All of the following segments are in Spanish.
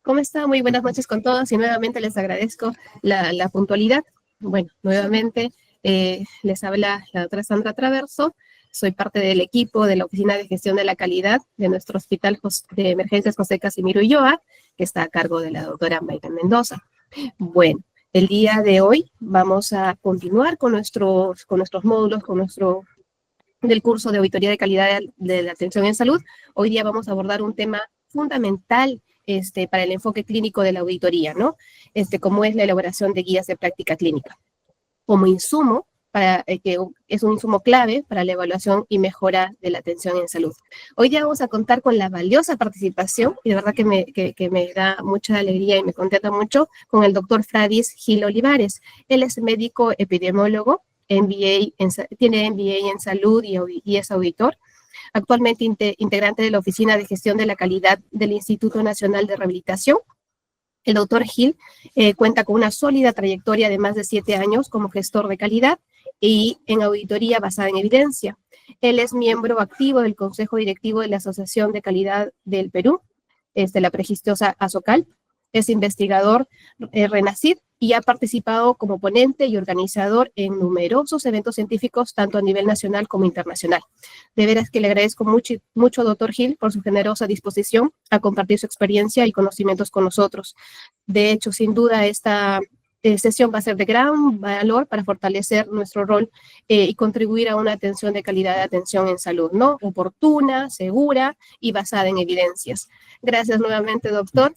¿Cómo está? Muy buenas noches con todos y nuevamente les agradezco la puntualidad. Bueno, nuevamente les habla la doctora Sandra Traverso. Soy parte del equipo de la Oficina de Gestión de la Calidad de nuestro Hospital de Emergencias José Casimiro Ulloa, que está a cargo de la doctora Mayra Mendoza. Bueno, el día de hoy vamos a continuar con nuestros módulos, del curso de auditoría de calidad de la atención en salud. Hoy día vamos a abordar un tema fundamental para el enfoque clínico de la auditoría, ¿no? Como es la elaboración de guías de práctica clínica. Como insumo, que es un insumo clave para la evaluación y mejora de la atención en salud. Hoy día vamos a contar con la valiosa participación, y de verdad que me da mucha alegría y me contenta mucho, con el doctor Fradis Gil Olivares. Él es médico epidemiólogo, tiene MBA en salud y es auditor. Actualmente integrante de la Oficina de Gestión de la Calidad del Instituto Nacional de Rehabilitación. El doctor Gil cuenta con una sólida trayectoria de más de 7 años como gestor de calidad y en auditoría basada en evidencia. Él es miembro activo del Consejo Directivo de la Asociación de Calidad del Perú, la prestigiosa ASOCAL. Es investigador RENACID y ha participado como ponente y organizador en numerosos eventos científicos, tanto a nivel nacional como internacional. De veras que le agradezco mucho, doctor Gil, por su generosa disposición a compartir su experiencia y conocimientos con nosotros. De hecho, sin duda, esta sesión va a ser de gran valor para fortalecer nuestro rol y contribuir a una atención de calidad de atención en salud, ¿no? Oportuna, segura y basada en evidencias. Gracias nuevamente, doctor.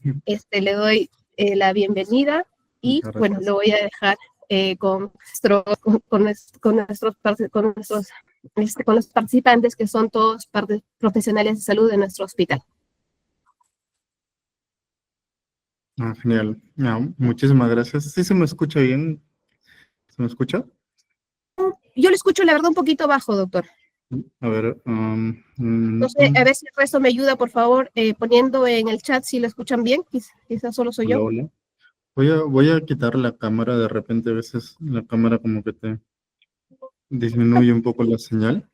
Le doy la bienvenida y, bueno, lo voy a dejar con los participantes, que son todos profesionales de salud de nuestro hospital. Genial. Muchísimas gracias. ¿Sí se me escucha bien? ¿Se me escucha? Yo lo escucho, la verdad, un poquito bajo, doctor. A ver. No sé, a ver si el resto me ayuda, por favor, poniendo en el chat si lo escuchan bien. Quizás solo soy yo. Hola. Voy a quitar la cámara. De repente, a veces la cámara como que te disminuye un poco la señal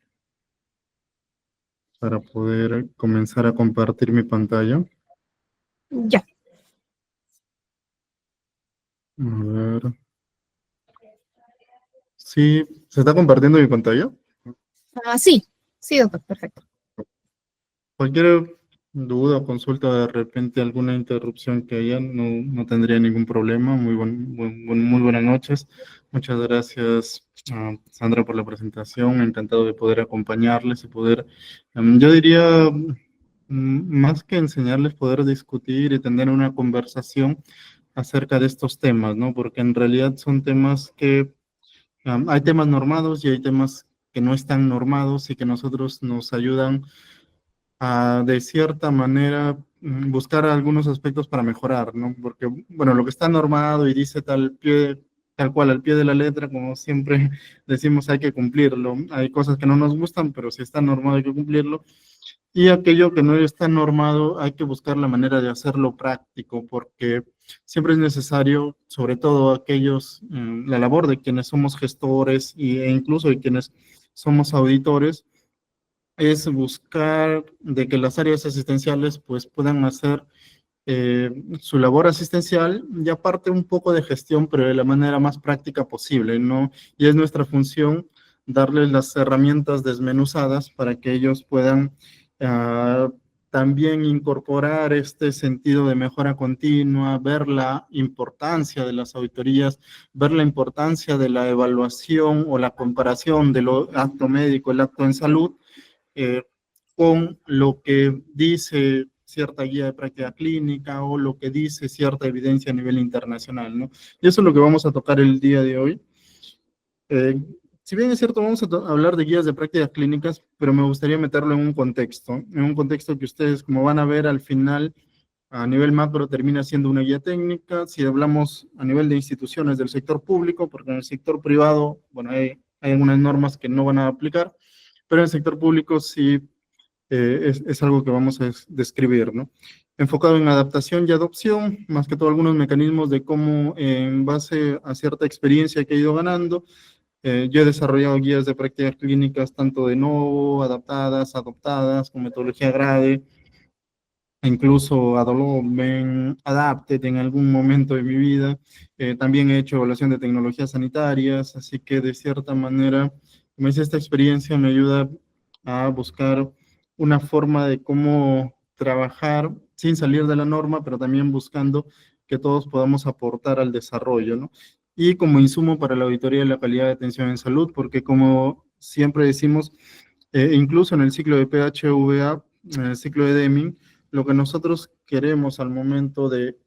para poder comenzar a compartir mi pantalla. Ya. A ver. Sí, ¿se está compartiendo mi pantalla? Sí, doctor, perfecto. Cualquier duda o consulta, de repente alguna interrupción que haya, no tendría ningún problema. Muy buenas noches. Muchas gracias, Sandra, por la presentación. Encantado de poder acompañarles y poder, yo diría, más que enseñarles, poder discutir y tener una conversación acerca de estos temas, ¿no? Porque en realidad son temas que, hay temas normados y hay temas que no están normados y que nosotros nos ayudan a, de cierta manera, buscar algunos aspectos para mejorar, ¿no? Porque, bueno, lo que está normado y dice tal cual, al pie de la letra, como siempre decimos, hay que cumplirlo. Hay cosas que no nos gustan, pero si está normado hay que cumplirlo. Y aquello que no está normado, hay que buscar la manera de hacerlo práctico, porque siempre es necesario, sobre todo aquellos, la labor de quienes somos gestores e incluso de quienes somos auditores, es buscar de que las áreas asistenciales pues puedan hacer su labor asistencial y aparte un poco de gestión, pero de la manera más práctica posible, ¿no? Y es nuestra función darles las herramientas desmenuzadas para que ellos puedan también incorporar este sentido de mejora continua, ver la importancia de las auditorías, ver la importancia de la evaluación o la comparación de lo acto médico, el acto en salud, con lo que dice cierta guía de práctica clínica o lo que dice cierta evidencia a nivel internacional, ¿no? Y eso es lo que vamos a tocar el día de hoy. Si bien es cierto, vamos a hablar de guías de prácticas clínicas, pero me gustaría meterlo en un contexto que ustedes, como van a ver al final, a nivel macro termina siendo una guía técnica. Si hablamos a nivel de instituciones del sector público, porque en el sector privado, bueno, hay algunas normas que no van a aplicar, pero en el sector público sí es algo que vamos a describir, ¿no? Enfocado en adaptación y adopción, más que todo algunos mecanismos de cómo, en base a cierta experiencia que he ido ganando, yo he desarrollado guías de prácticas clínicas tanto de nuevo, adaptadas, adoptadas, con metodología GRADE, incluso Adoloven, Adapted en algún momento de mi vida. También he hecho evaluación de tecnologías sanitarias, así que de cierta manera, como dice, esta experiencia me ayuda a buscar una forma de cómo trabajar sin salir de la norma, pero también buscando que todos podamos aportar al desarrollo, ¿no? Y como insumo para la auditoría de la calidad de atención en salud, porque como siempre decimos, incluso en el ciclo de PHVA, en el ciclo de Deming, lo que nosotros queremos al momento de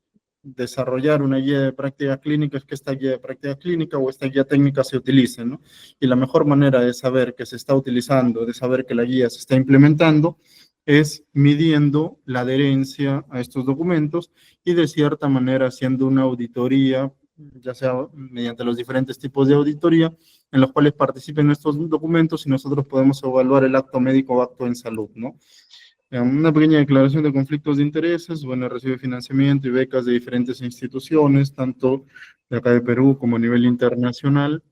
desarrollar una guía de práctica clínica es que esta guía de práctica clínica o esta guía técnica se utilice, ¿no? Y la mejor manera de saber que se está utilizando, de saber que la guía se está implementando, es midiendo la adherencia a estos documentos y de cierta manera haciendo una auditoría, ya sea mediante los diferentes tipos de auditoría, en los cuales participen estos documentos y nosotros podemos evaluar el acto médico o acto en salud, ¿no? Una pequeña declaración de conflictos de intereses. Bueno, recibe financiamiento y becas de diferentes instituciones, tanto de acá de Perú como a nivel internacional.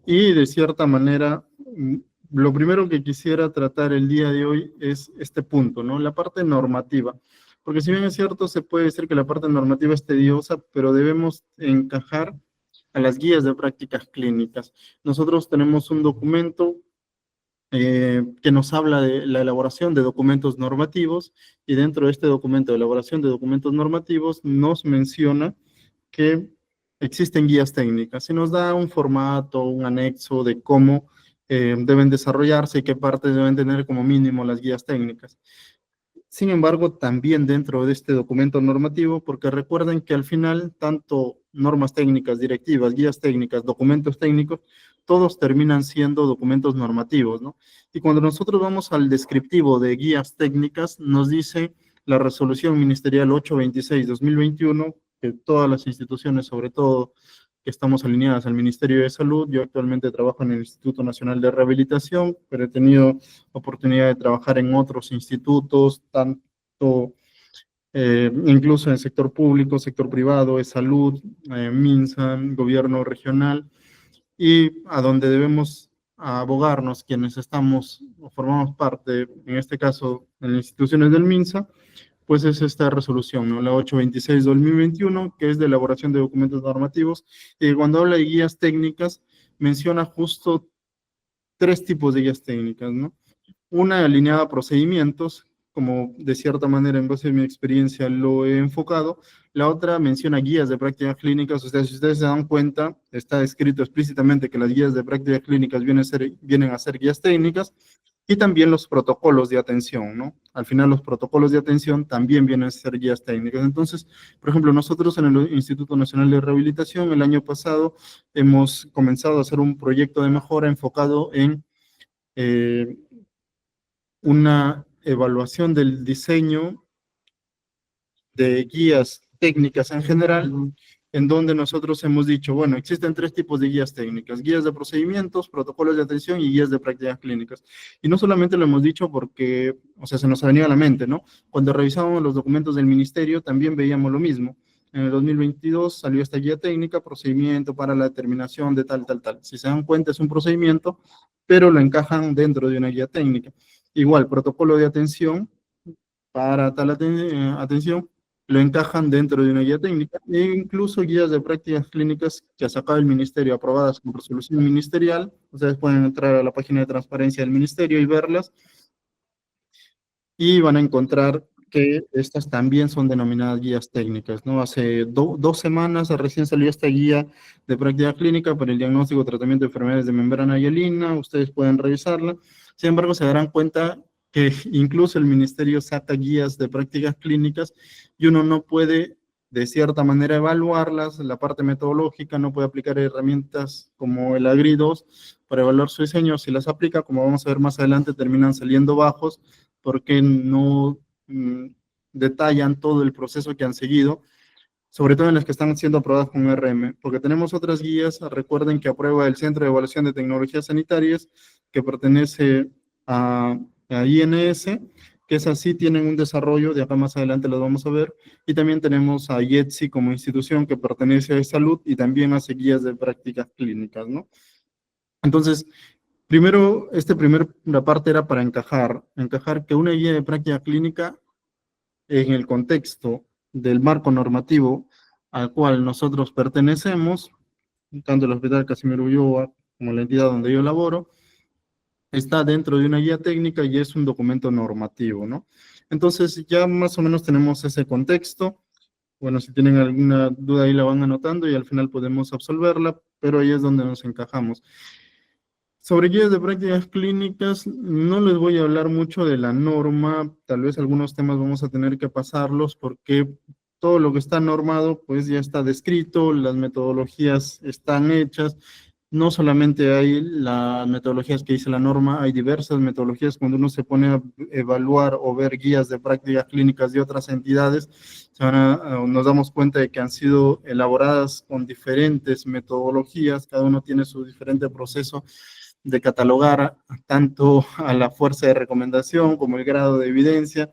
Y de cierta manera, lo primero que quisiera tratar el día de hoy es este punto, ¿no? La parte normativa. Porque si bien es cierto, se puede decir que la parte normativa es tediosa, pero debemos encajar a las guías de prácticas clínicas. Nosotros tenemos un documento que nos habla de la elaboración de documentos normativos, y dentro de este documento de elaboración de documentos normativos nos menciona que existen guías técnicas y nos da un formato, un anexo de cómo deben desarrollarse y qué partes deben tener como mínimo las guías técnicas. Sin embargo, también dentro de este documento normativo, porque recuerden que al final, tanto normas técnicas, directivas, guías técnicas, documentos técnicos, todos terminan siendo documentos normativos, ¿no? Y cuando nosotros vamos al descriptivo de guías técnicas, nos dice la resolución ministerial 826-2021, que todas las instituciones, sobre todo que estamos alineadas al Ministerio de Salud. Yo actualmente trabajo en el Instituto Nacional de Rehabilitación, pero he tenido oportunidad de trabajar en otros institutos, tanto incluso en el sector público, sector privado, de salud, MINSA, gobierno regional, y a donde debemos abogarnos quienes estamos o formamos parte, en este caso, en las instituciones del MINSA, pues es esta resolución, ¿no? La 826-2021, que es de elaboración de documentos normativos, y cuando habla de guías técnicas, menciona justo tres tipos de guías técnicas, ¿no? Una alineada a procedimientos, como de cierta manera en base a mi experiencia lo he enfocado. La otra menciona guías de prácticas clínicas. Ustedes, si ustedes se dan cuenta, está escrito explícitamente que las guías de prácticas clínicas vienen a ser guías técnicas, y también los protocolos de atención, ¿no? Al final los protocolos de atención también vienen a ser guías técnicas. Entonces, por ejemplo, nosotros en el Instituto Nacional de Rehabilitación, el año pasado, hemos comenzado a hacer un proyecto de mejora enfocado en una evaluación del diseño de guías técnicas en general, en donde nosotros hemos dicho, bueno, existen tres tipos de guías técnicas: guías de procedimientos, protocolos de atención y guías de prácticas clínicas. Y no solamente lo hemos dicho porque, o sea, se nos ha venido a la mente, ¿no? Cuando revisábamos los documentos del ministerio, también veíamos lo mismo. En el 2022 salió esta guía técnica, procedimiento para la determinación de tal, tal, tal. Si se dan cuenta, es un procedimiento, pero lo encajan dentro de una guía técnica. Igual, protocolo de atención para tal atención, lo encajan dentro de una guía técnica, e incluso guías de prácticas clínicas que ha sacado el ministerio, aprobadas con resolución ministerial. Ustedes pueden entrar a la página de transparencia del ministerio y verlas, y van a encontrar que estas también son denominadas guías técnicas, ¿no? Hace 2 semanas recién salió esta guía de práctica clínica para el diagnóstico y tratamiento de enfermedades de membrana hialina. Ustedes pueden revisarla. Sin embargo, se darán cuenta que incluso el ministerio saca guías de prácticas clínicas y uno no puede, de cierta manera, evaluarlas. La parte metodológica no puede aplicar herramientas como el AGRI2 para evaluar su diseño. Si las aplica, como vamos a ver más adelante, terminan saliendo bajos porque no detallan todo el proceso que han seguido, sobre todo en las que están siendo aprobadas con RM, porque tenemos otras guías. Recuerden que aprueba el Centro de Evaluación de Tecnologías Sanitarias, que pertenece a INS, que es así, tienen un desarrollo, de acá más adelante lo vamos a ver, y también tenemos a IETSI como institución que pertenece a salud y también hace guías de prácticas clínicas, ¿no? Entonces, primero, la parte era para encajar que una guía de práctica clínica en el contexto del marco normativo al cual nosotros pertenecemos, tanto el Hospital Casimiro Ulloa como la entidad donde yo laboro, está dentro de una guía técnica y es un documento normativo, ¿no? Entonces ya más o menos tenemos ese contexto. Bueno, si tienen alguna duda ahí la van anotando y al final podemos absolverla, pero ahí es donde nos encajamos. Sobre guías de prácticas clínicas, no les voy a hablar mucho de la norma, tal vez algunos temas vamos a tener que pasarlos porque todo lo que está normado pues ya está descrito, las metodologías están hechas, no solamente hay las metodologías que dice la norma, hay diversas metodologías cuando uno se pone a evaluar o ver guías de prácticas clínicas de otras entidades, nos damos cuenta de que han sido elaboradas con diferentes metodologías, cada uno tiene su diferente proceso de catalogar tanto a la fuerza de recomendación como el grado de evidencia,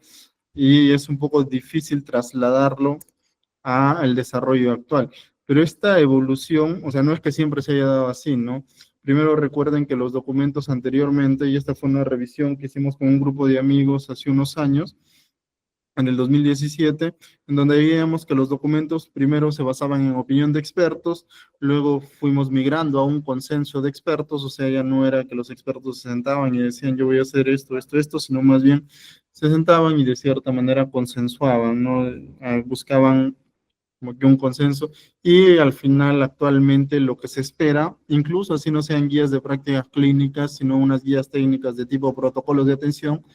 y es un poco difícil trasladarlo al desarrollo actual. Pero esta evolución, o sea, no es que siempre se haya dado así, ¿no? Primero recuerden que los documentos anteriormente, y esta fue una revisión que hicimos con un grupo de amigos hace unos años, en el 2017, en donde veíamos que los documentos primero se basaban en opinión de expertos, luego fuimos migrando a un consenso de expertos, o sea, ya no era que los expertos se sentaban y decían yo voy a hacer esto, esto, esto, sino más bien se sentaban y de cierta manera consensuaban, ¿no? Buscaban como que un consenso, y al final actualmente lo que se espera, incluso así no sean guías de prácticas clínicas, sino unas guías técnicas de tipo protocolos de atención,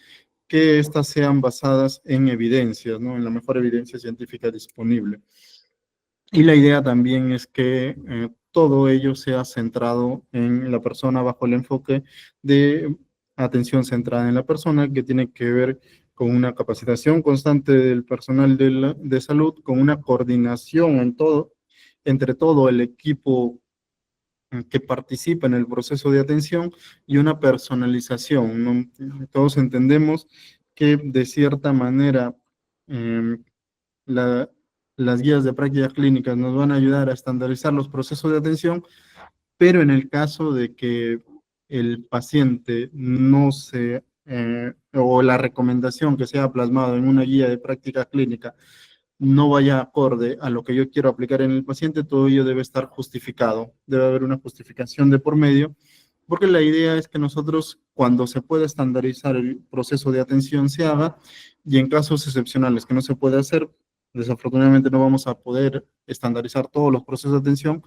que éstas sean basadas en evidencias, ¿no? En la mejor evidencia científica disponible. Y la idea también es que todo ello sea centrado en la persona bajo el enfoque de atención centrada en la persona, que tiene que ver con una capacitación constante del personal de salud, con una coordinación en todo, entre todo el equipo que participa en el proceso de atención y una personalización, ¿no? Todos entendemos que de cierta manera eh, la, las guías de prácticas clínicas nos van a ayudar a estandarizar los procesos de atención, pero en el caso de que el paciente no se, o la recomendación que sea plasmado en una guía de práctica clínica no vaya acorde a lo que yo quiero aplicar en el paciente, todo ello debe estar justificado, debe haber una justificación de por medio, porque la idea es que nosotros, cuando se pueda estandarizar el proceso de atención, se haga, y en casos excepcionales que no se puede hacer, desafortunadamente no vamos a poder estandarizar todos los procesos de atención,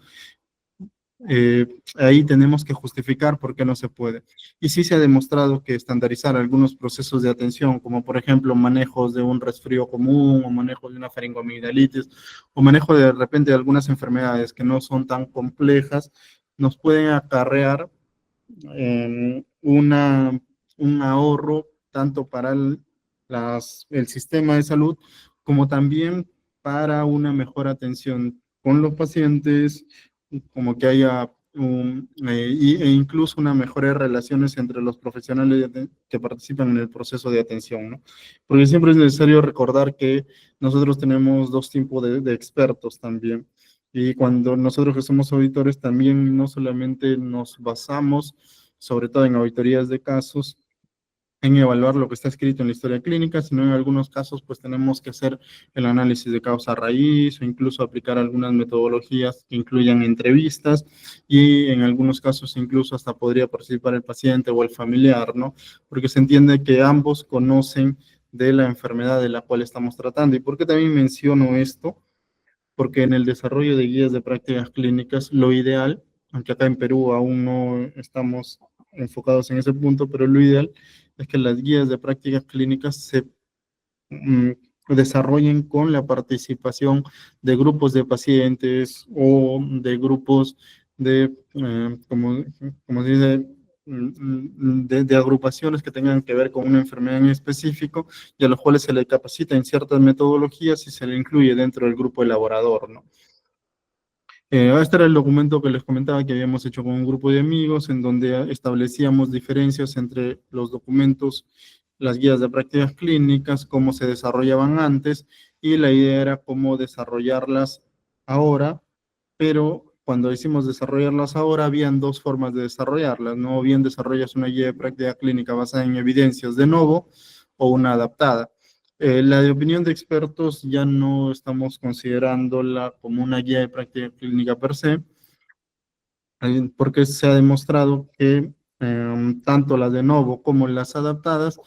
ahí tenemos que justificar por qué no se puede. Y sí se ha demostrado que estandarizar algunos procesos de atención, como por ejemplo manejos de un resfrío común, o manejo de una faringoamigdalitis, o manejo de repente de algunas enfermedades que no son tan complejas, nos pueden acarrear un ahorro tanto para el sistema de salud como también para una mejor atención con los pacientes, como que haya e incluso una mejores relaciones entre los profesionales que participan en el proceso de atención, ¿no? Porque siempre es necesario recordar que nosotros tenemos dos tipos de expertos también. Y cuando nosotros que somos auditores también no solamente nos basamos, sobre todo en auditorías de casos, en evaluar lo que está escrito en la historia clínica, sino en algunos casos pues tenemos que hacer el análisis de causa raíz o incluso aplicar algunas metodologías que incluyan entrevistas, y en algunos casos incluso hasta podría participar el paciente o el familiar, ¿no? Porque se entiende que ambos conocen de la enfermedad de la cual estamos tratando. ¿Y por qué también menciono esto? Porque en el desarrollo de guías de prácticas clínicas, lo ideal, aunque acá en Perú aún no estamos enfocados en ese punto, pero lo ideal es que las guías de prácticas clínicas se mm, desarrollen con la participación de grupos de pacientes o de grupos de, como se dice, de agrupaciones que tengan que ver con una enfermedad en específico, y a los cuales se le capacita en ciertas metodologías y se le incluye dentro del grupo elaborador, ¿no? Este era el documento que les comentaba que habíamos hecho con un grupo de amigos, en donde establecíamos diferencias entre los documentos, las guías de prácticas clínicas, cómo se desarrollaban antes, y la idea era cómo desarrollarlas ahora, pero cuando decimos desarrollarlas ahora, habían dos formas de desarrollarlas, ¿no? O bien desarrollas una guía de práctica clínica basada en evidencias de nuevo, o una adaptada. La de opinión de expertos ya no estamos considerándola como una guía de práctica clínica per se, porque se ha demostrado que tanto las de novo como las adaptadas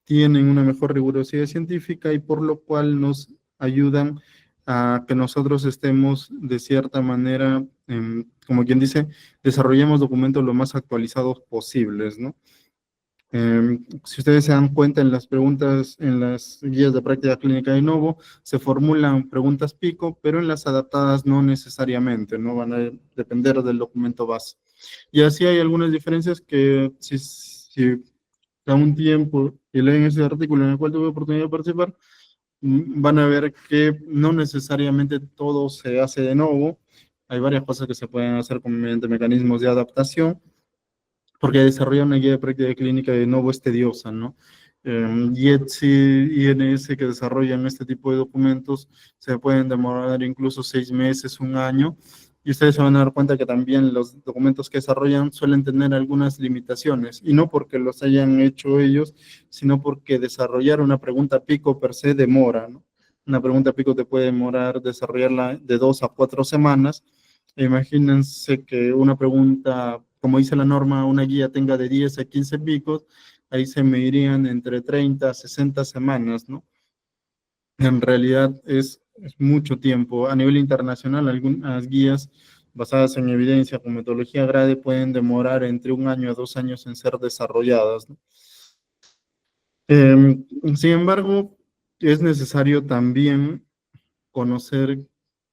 tienen una mejor rigurosidad científica y por lo cual nos ayudan a que nosotros estemos de cierta manera, como quien dice, desarrollemos documentos lo más actualizados posibles, ¿no? Si ustedes se dan cuenta en las preguntas, en las guías de práctica clínica de Novo, se formulan preguntas pico, pero en las adaptadas no necesariamente, no van a depender del documento base. Y así hay algunas diferencias que si da un tiempo y leen ese artículo en el cual tuve oportunidad de participar, van a ver que no necesariamente todo se hace de nuevo. Hay varias cosas que se pueden hacer mediante mecanismos de adaptación, porque desarrollar una guía de práctica clínica de nuevo es tediosa, ¿no? IETSI, INS que desarrollan este tipo de documentos se pueden demorar incluso 6 meses, un año, y ustedes se van a dar cuenta que también los documentos que desarrollan suelen tener algunas limitaciones, y no porque los hayan hecho ellos, sino porque desarrollar una pregunta pico per se demora, ¿no? Una pregunta pico te puede demorar desarrollarla de 2 a 4 semanas. Imagínense que una pregunta, como dice la norma, una guía tenga de 10 a 15 picos, ahí se medirían entre 30 a 60 semanas, ¿no? En realidad es mucho tiempo. A nivel internacional, algunas guías basadas en evidencia con metodología GRADE pueden demorar entre 1 año a 2 años en ser desarrolladas, ¿no? Sin embargo, es necesario también conocer,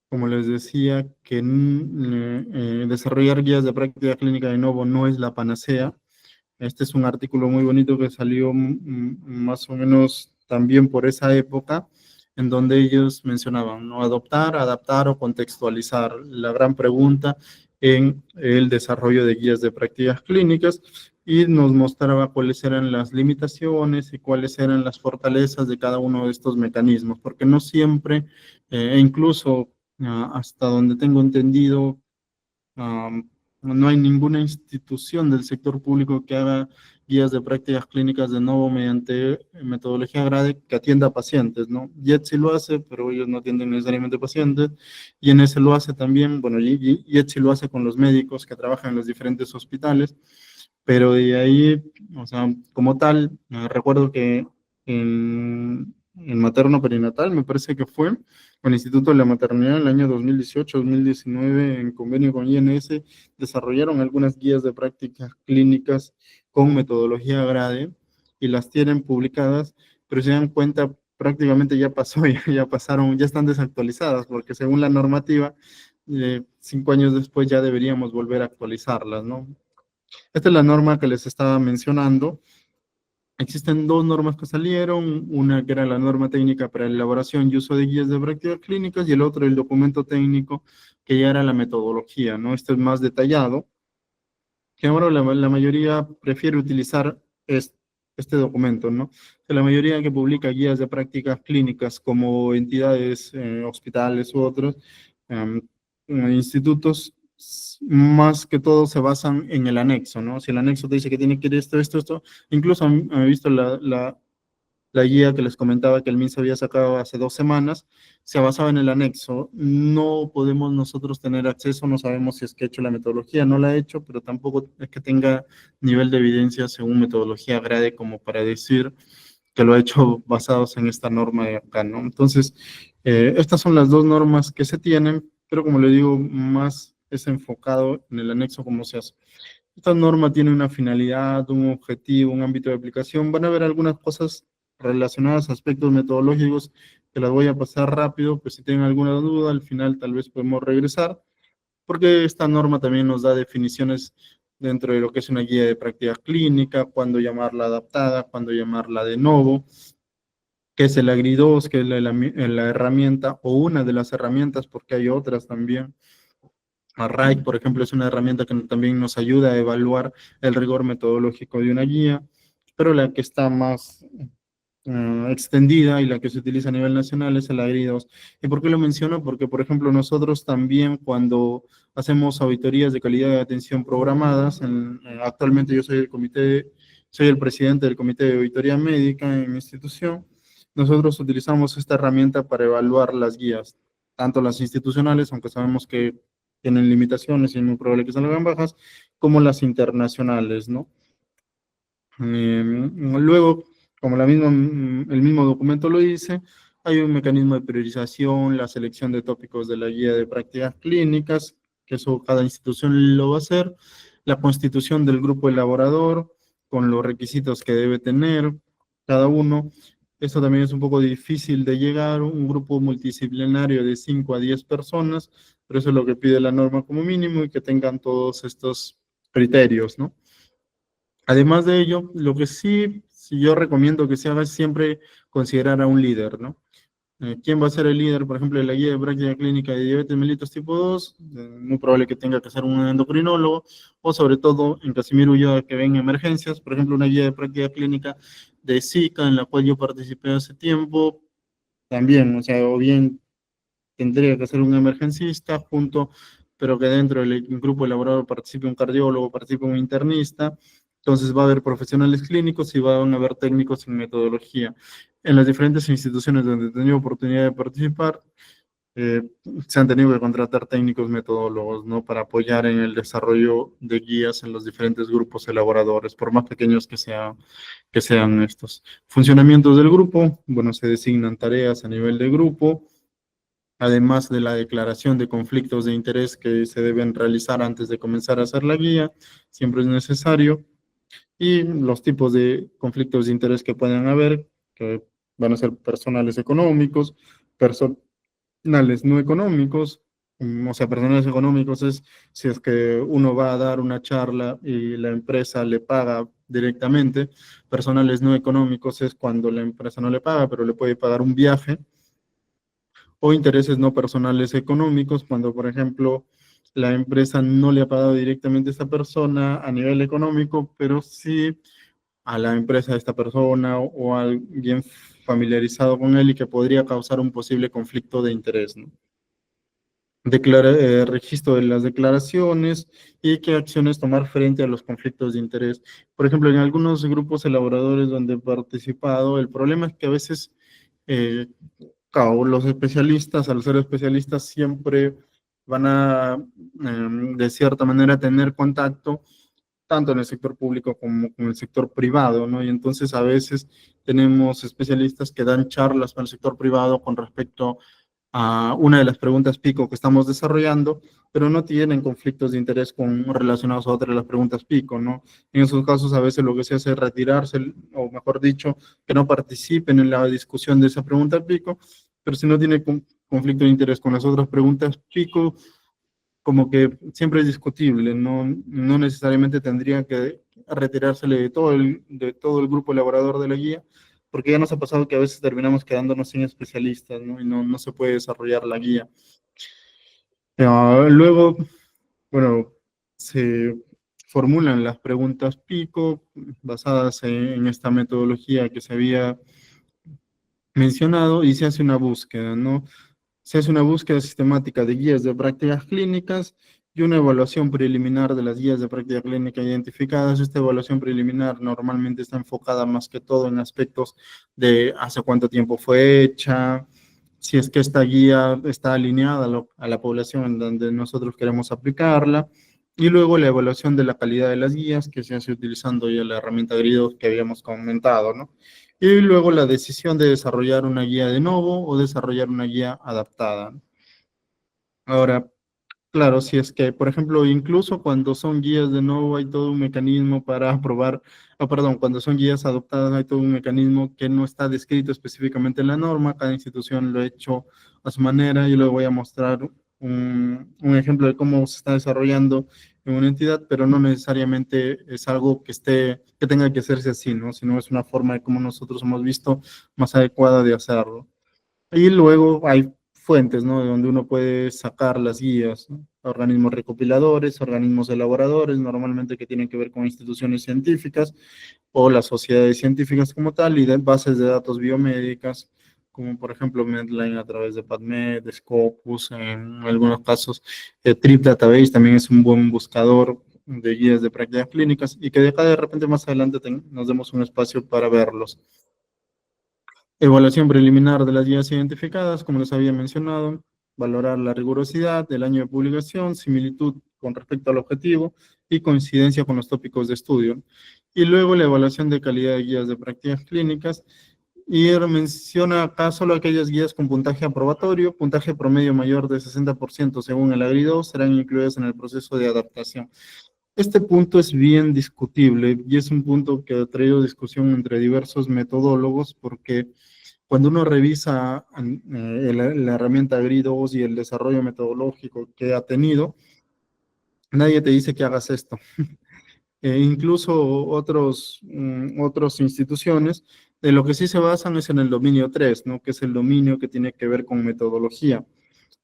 como les decía, que desarrollar guías de práctica clínica de nuevo no es la panacea. Este es un artículo muy bonito que salió más o menos también por esa época, en donde ellos mencionaban, ¿no? Adoptar, adaptar o contextualizar. La gran pregunta en el desarrollo de guías de prácticas clínicas, y nos mostraba cuáles eran las limitaciones y cuáles eran las fortalezas de cada uno de estos mecanismos, porque no siempre, e incluso hasta donde tengo entendido, no hay ninguna institución del sector público que haga guías de prácticas clínicas de nuevo mediante metodología GRADE que atienda a pacientes, ¿no? IETSI lo hace, pero ellos no atienden necesariamente pacientes, y INS lo hace también, bueno, IETSI lo hace con los médicos que trabajan en los diferentes hospitales, pero de ahí, o sea, como tal, recuerdo que en materno perinatal, me parece que fue, con el Instituto de la Maternidad en el año 2018-2019, en convenio con INS, desarrollaron algunas guías de prácticas clínicas con metodología GRADE y las tienen publicadas, pero se dan cuenta, prácticamente ya pasó, ya pasaron, ya están desactualizadas, porque según la normativa, 5 años después ya deberíamos volver a actualizarlas, ¿no? Esta es la norma que les estaba mencionando. Existen dos normas que salieron, una que era la norma técnica para la elaboración y uso de guías de prácticas clínicas, y el otro el documento técnico, que ya era la metodología, ¿no? Este es más detallado, que ahora la mayoría prefiere utilizar este documento, ¿no? Que la mayoría que publica guías de prácticas clínicas como entidades, hospitales u otros, institutos, más que todo se basan en el anexo, ¿no? Si el anexo te dice que tiene que ir esto, incluso he visto la guía que les comentaba que el MINSA había sacado hace 2 semanas, se basaba en el anexo. No podemos nosotros tener acceso, no sabemos si es que ha hecho la metodología, no la ha hecho, pero tampoco es que tenga nivel de evidencia según metodología GRADE como para decir que lo ha hecho basados en esta norma de acá, ¿no? Entonces, estas son las dos normas que se tienen, pero como le digo, más es enfocado en el anexo cómo se hace. Esta norma tiene una finalidad, un objetivo, un ámbito de aplicación. Van a ver algunas cosas relacionadas a aspectos metodológicos que las voy a pasar rápido, pues si tienen alguna duda, al final tal vez podemos regresar, porque esta norma también nos da definiciones dentro de lo que es una guía de práctica clínica, cuándo llamarla adaptada, cuándo llamarla de novo, qué es el AGRI2, qué es la herramienta o una de las herramientas, porque hay otras también. RAIC, por ejemplo, es una herramienta que también nos ayuda a evaluar el rigor metodológico de una guía, pero la que está más extendida y la que se utiliza a nivel nacional es el AGRI2. ¿Y por qué lo menciono? Porque, por ejemplo, nosotros también cuando hacemos auditorías de calidad de atención programadas, actualmente yo soy el presidente del comité de auditoría médica en mi institución, nosotros utilizamos esta herramienta para evaluar las guías, tanto las institucionales, aunque sabemos que tienen limitaciones y es muy probable que salgan bajas, como las internacionales, ¿no? Luego, como el mismo documento lo dice, hay un mecanismo de priorización, la selección de tópicos de la guía de prácticas clínicas, que eso cada institución lo va a hacer, la constitución del grupo elaborador, con los requisitos que debe tener cada uno. Esto también es un poco difícil de llegar, un grupo multidisciplinario de 5 a 10 personas, pero eso es lo que pide la norma como mínimo y que tengan todos estos criterios, ¿no? Además de ello, lo que sí yo recomiendo que se haga es siempre considerar a un líder, ¿no? ¿Quién va a ser el líder, por ejemplo, de la guía de práctica clínica de diabetes mellitus tipo 2? Muy probable que tenga que ser un endocrinólogo, o sobre todo en Casimiro Ulloa, que ven emergencias, por ejemplo, una guía de práctica clínica de Zika, en la cual yo participé hace tiempo, también, o sea, o bien tendría que ser un emergencista junto, pero que dentro del grupo elaborador participe un cardiólogo, participe un internista. Entonces va a haber profesionales clínicos y van a haber técnicos en metodología. En las diferentes instituciones donde he tenido oportunidad de participar, eh, se han tenido que contratar técnicos metodólogos, ¿no? Para apoyar en el desarrollo de guías en los diferentes grupos elaboradores, por más pequeños que sean estos. Funcionamientos del grupo, bueno, se designan tareas a nivel de grupo, además de la declaración de conflictos de interés que se deben realizar antes de comenzar a hacer la guía, siempre es necesario, y los tipos de conflictos de interés que pueden haber, que van a ser personales económicos, personales no económicos, o sea, personales económicos es si es que uno va a dar una charla y la empresa le paga directamente, personales no económicos es cuando la empresa no le paga, pero le puede pagar un viaje, o intereses no personales económicos, cuando, por ejemplo, la empresa no le ha pagado directamente a esta persona a nivel económico, pero sí a la empresa de esta persona o a alguien familiarizado con él y que podría causar un posible conflicto de interés, ¿no? Registro de las declaraciones y qué acciones tomar frente a los conflictos de interés. Por ejemplo, en algunos grupos elaboradores donde he participado, el problema es que a veces claro, los especialistas, al ser especialistas, siempre van a, de cierta manera, tener contacto tanto en el sector público como en el sector privado, ¿no? Y entonces a veces tenemos especialistas que dan charlas para el sector privado con respecto a una de las preguntas pico que estamos desarrollando, pero no tienen conflictos de interés relacionados a otra de las preguntas pico, ¿no? En esos casos a veces lo que se hace es retirarse, o mejor dicho, que no participen en la discusión de esa pregunta pico, pero si no tiene conflicto de interés con las otras preguntas pico, como que siempre es discutible, no necesariamente tendría que retirársele de todo el grupo elaborador de la guía, porque ya nos ha pasado que a veces terminamos quedándonos sin especialistas, ¿no? Y no se puede desarrollar la guía. Luego, bueno, se formulan las preguntas pico basadas en esta metodología que se había mencionado y se hace una búsqueda, ¿no? Se hace una búsqueda sistemática de guías de prácticas clínicas y una evaluación preliminar de las guías de práctica clínica identificadas. Esta evaluación preliminar normalmente está enfocada más que todo en aspectos de hace cuánto tiempo fue hecha, si es que esta guía está alineada a la población en donde nosotros queremos aplicarla, y luego la evaluación de la calidad de las guías que se hace utilizando ya la herramienta Griddo que habíamos comentado, ¿no? Y luego la decisión de desarrollar una guía de nuevo o desarrollar una guía adaptada. Ahora, claro, si es que, por ejemplo, incluso cuando son guías de nuevo hay todo un mecanismo para aprobar, perdón, cuando son guías adoptadas hay todo un mecanismo que no está descrito específicamente en la norma, cada institución lo ha hecho a su manera. Yo le voy a mostrar un ejemplo de cómo se está desarrollando en una entidad, pero no necesariamente es algo que tenga que hacerse así, ¿no? Sino es una forma de cómo nosotros hemos visto más adecuada de hacerlo. Y luego hay fuentes, ¿no? De donde uno puede sacar las guías, ¿no? Organismos recopiladores, organismos elaboradores, normalmente que tienen que ver con instituciones científicas o las sociedades científicas como tal, y de bases de datos biomédicas, como por ejemplo Medline a través de PubMed, Scopus, en algunos casos Trip Database también es un buen buscador de guías de prácticas clínicas, y que de acá de repente más adelante nos demos un espacio para verlos. Evaluación preliminar de las guías identificadas, como les había mencionado, valorar la rigurosidad del año de publicación, similitud con respecto al objetivo y coincidencia con los tópicos de estudio. Y luego la evaluación de calidad de guías de prácticas clínicas, y menciona acá solo aquellas guías con puntaje aprobatorio, puntaje promedio mayor de 60% según el AGRI2, serán incluidas en el proceso de adaptación. Este punto es bien discutible y es un punto que ha traído discusión entre diversos metodólogos, porque cuando uno revisa la herramienta AGRI2 y el desarrollo metodológico que ha tenido, nadie te dice que hagas esto. Incluso otras instituciones, de lo que sí se basan es en el dominio 3, ¿no? Que es el dominio que tiene que ver con metodología.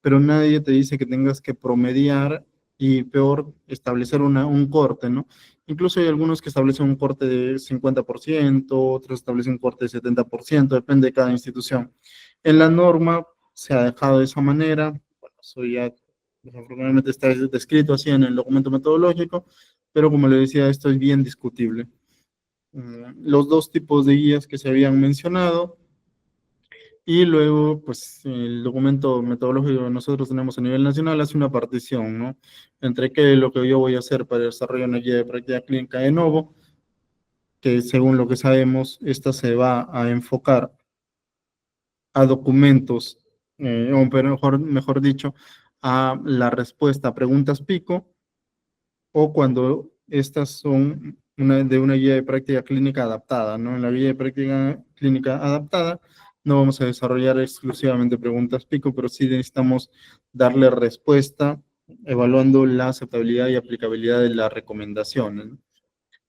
Pero nadie te dice que tengas que promediar y peor, establecer un corte, ¿no? Incluso hay algunos que establecen un corte de 50%, otros establecen un corte de 70%, depende de cada institución. En la norma se ha dejado de esa manera, bueno, eso ya desafortunadamente está descrito así en el documento metodológico, pero como le decía, esto es bien discutible. Los dos tipos de guías que se habían mencionado, y luego, pues, el documento metodológico que nosotros tenemos a nivel nacional hace una partición, ¿no? Entre qué es lo que yo voy a hacer para desarrollar una guía de práctica clínica de nuevo, que según lo que sabemos, esta se va a enfocar a documentos, o mejor dicho, a la respuesta a preguntas pico, o cuando estas son de una guía de práctica clínica adaptada, ¿no? En la guía de práctica clínica adaptada no vamos a desarrollar exclusivamente preguntas pico, pero sí necesitamos darle respuesta evaluando la aceptabilidad y aplicabilidad de las recomendaciones, ¿no?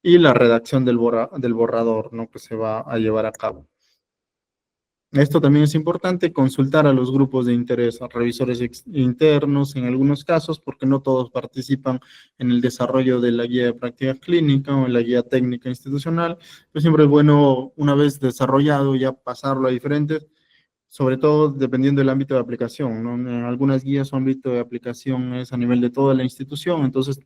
Y la redacción del borrador, ¿no? Que se va a llevar a cabo. Esto también es importante, consultar a los grupos de interés, a revisores internos en algunos casos, porque no todos participan en el desarrollo de la guía de práctica clínica o en la guía técnica institucional. Pero siempre es bueno, una vez desarrollado, ya pasarlo a diferentes, sobre todo dependiendo del ámbito de aplicación, ¿no? En algunas guías su ámbito de aplicación es a nivel de toda la institución, entonces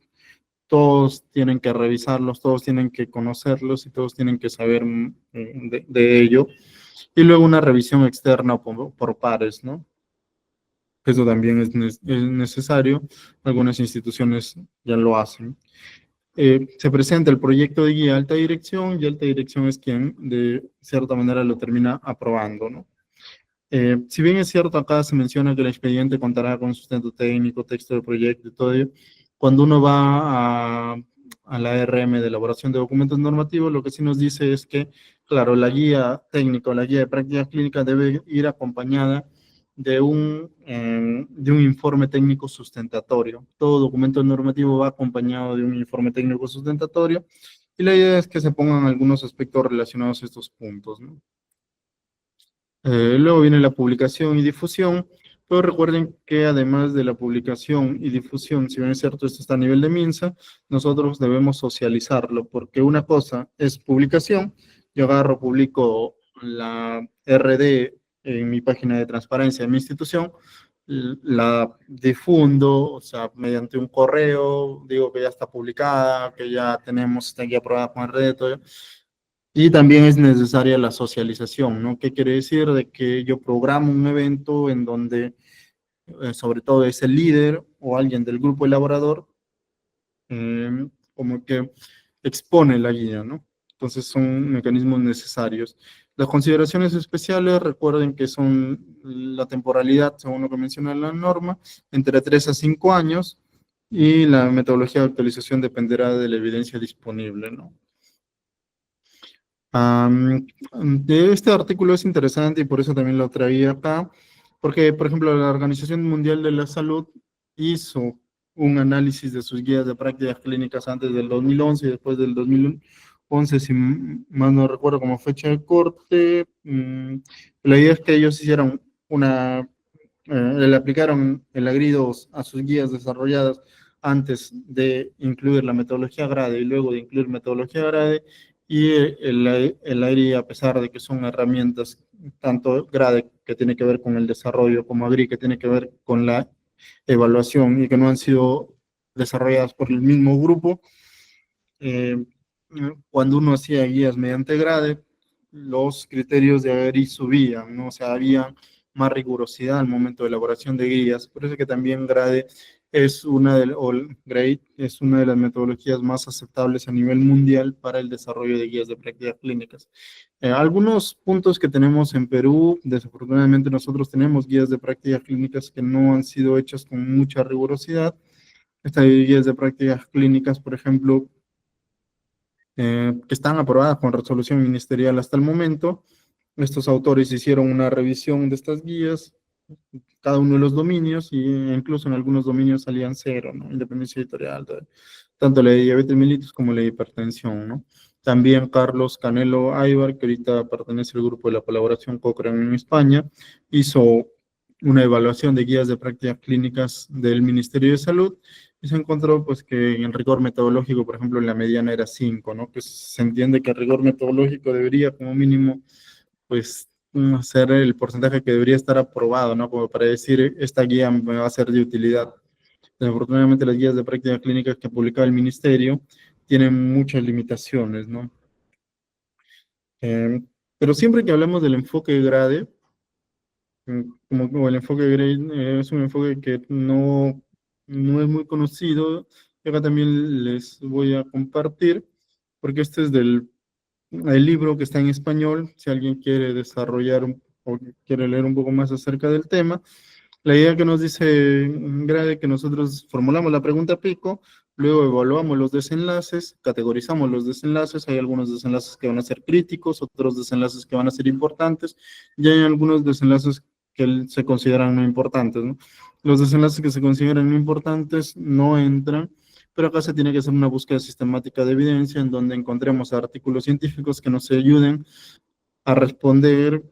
todos tienen que revisarlos, todos tienen que conocerlos y todos tienen que saber de ello. Y luego una revisión externa por pares, ¿no? Eso también es necesario. Algunas instituciones ya lo hacen. Se presenta el proyecto de guía a alta dirección y alta dirección es quien de cierta manera lo termina aprobando, ¿no? Si bien es cierto, acá se menciona que el expediente contará con sustento técnico, texto de proyecto y todo ello, cuando uno va a la RM de elaboración de documentos normativos, lo que sí nos dice es que, claro, la guía técnica o la guía de práctica clínica debe ir acompañada de un informe técnico sustentatorio. Todo documento normativo va acompañado de un informe técnico sustentatorio y la idea es que se pongan algunos aspectos relacionados a estos puntos, ¿no? Luego viene la publicación y difusión, pero recuerden que además de la publicación y difusión, si bien es cierto, esto está a nivel de MINSA, nosotros debemos socializarlo, porque una cosa es publicación, yo agarro, publico la RD en mi página de transparencia de mi institución, la difundo, o sea, mediante un correo, digo que ya está publicada, que ya tenemos, está aquí aprobada con RD, todo. Y también es necesaria la socialización, ¿no? ¿Qué quiere decir? De que yo programo un evento en donde, sobre todo, es el líder o alguien del grupo elaborador, como que expone la guía, ¿no? Entonces son mecanismos necesarios. Las consideraciones especiales, recuerden que son la temporalidad, según lo que menciona la norma, entre 3 a 5 años, y la metodología de actualización dependerá de la evidencia disponible, ¿no? De este artículo es interesante y por eso también lo traía acá, porque, por ejemplo, la Organización Mundial de la Salud hizo un análisis de sus guías de prácticas clínicas antes del 2011 y después del 2011, si más no recuerdo como fecha de corte. La idea es que ellos hicieron le aplicaron el AGRI2 a sus guías desarrolladas antes de incluir la metodología GRADE y luego de incluir metodología GRADE, y el AGRI, a pesar de que son herramientas, tanto GRADE, que tiene que ver con el desarrollo, como AGRI, que tiene que ver con la evaluación y que no han sido desarrolladas por el mismo grupo, cuando uno hacía guías mediante GRADE, los criterios de AGRI subían, ¿no? O sea, había más rigurosidad al momento de elaboración de guías. Por eso que también GRADE es o GRADE es una de las metodologías más aceptables a nivel mundial para el desarrollo de guías de prácticas clínicas. Algunos puntos que tenemos en Perú, desafortunadamente nosotros tenemos guías de prácticas clínicas que no han sido hechas con mucha rigurosidad. Estas guías de prácticas clínicas, por ejemplo, que están aprobadas con resolución ministerial hasta el momento. Estos autores hicieron una revisión de estas guías, cada uno de los dominios, y incluso en algunos dominios salían cero, ¿no? Independencia editorial, tanto la de diabetes mellitus como la de hipertensión, ¿no? También Carlos Canelo Aybar, que ahorita pertenece al grupo de la colaboración Cochrane en España, hizo una evaluación de guías de prácticas clínicas del Ministerio de Salud y se encontró pues que en el rigor metodológico, por ejemplo, la mediana era 5, ¿no? Que se entiende que el rigor metodológico debería como mínimo pues ser el porcentaje que debería estar aprobado, ¿no? Como para decir, esta guía me va a ser de utilidad. Desafortunadamente las guías de prácticas clínicas que publicaba el Ministerio tienen muchas limitaciones, ¿no? Pero siempre que hablamos del enfoque GRADE, como el enfoque GRADE es un enfoque que no es muy conocido, y acá también les voy a compartir, porque este es el libro que está en español, si alguien quiere desarrollar o quiere leer un poco más acerca del tema. La idea que nos dice Grade que nosotros formulamos la pregunta pico, luego evaluamos los desenlaces, categorizamos los desenlaces, hay algunos desenlaces que van a ser críticos, otros desenlaces que van a ser importantes, y hay algunos desenlaces que se consideran no importantes, ¿no? Los desenlaces que se consideran no importantes no entran, pero acá se tiene que hacer una búsqueda sistemática de evidencia en donde encontremos artículos científicos que nos ayuden a responder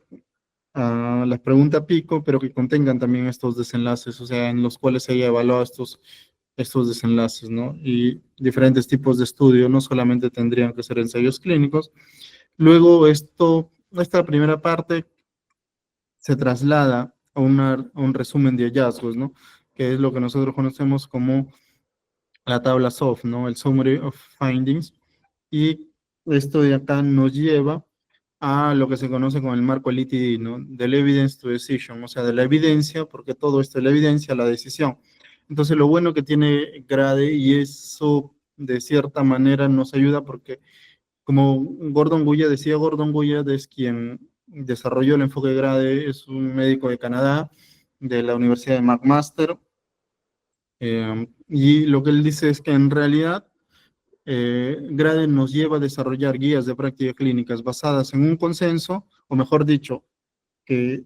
a las preguntas pico, pero que contengan también estos desenlaces, o sea, en los cuales se haya evaluado estos desenlaces, ¿no? Y diferentes tipos de estudio, no solamente tendrían que ser ensayos clínicos. Luego, esta primera parte se traslada a un resumen de hallazgos, ¿no? Que es lo que nosotros conocemos como la tabla SOF, ¿no? El Summary of Findings. Y esto de acá nos lleva a lo que se conoce como el marco LETD, ¿no? Del Evidence to Decision, o sea, de la evidencia, porque todo esto es la evidencia, la decisión. Entonces, lo bueno que tiene GRADE, y eso de cierta manera nos ayuda porque, como Gordon Guyatt decía, Gordon Guyatt es quien desarrolló el enfoque GRADE, es un médico de Canadá, de la Universidad de McMaster, y lo que él dice es que en realidad GRADE nos lleva a desarrollar guías de prácticas clínicas basadas en un consenso, o mejor dicho, que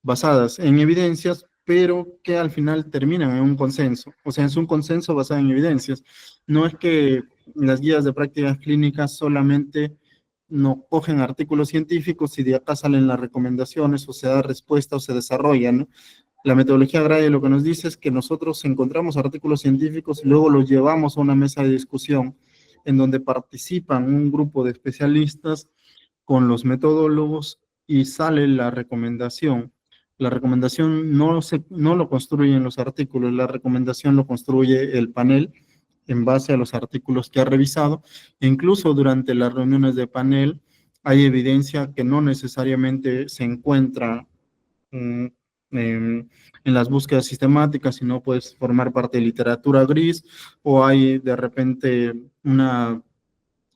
basadas en evidencias, pero que al final terminan en un consenso. O sea, es un consenso basado en evidencias. No es que las guías de prácticas clínicas solamente no cogen artículos científicos y de acá salen las recomendaciones o se da respuesta o se desarrollan, ¿no? La metodología GRADE lo que nos dice es que nosotros encontramos artículos científicos y luego los llevamos a una mesa de discusión en donde participan un grupo de especialistas con los metodólogos y sale la recomendación. La recomendación no lo construyen los artículos, la recomendación lo construye el panel en base a los artículos que ha revisado. E incluso durante las reuniones de panel hay evidencia que no necesariamente se encuentra en las búsquedas sistemáticas, sino puedes formar parte de literatura gris, o hay de repente una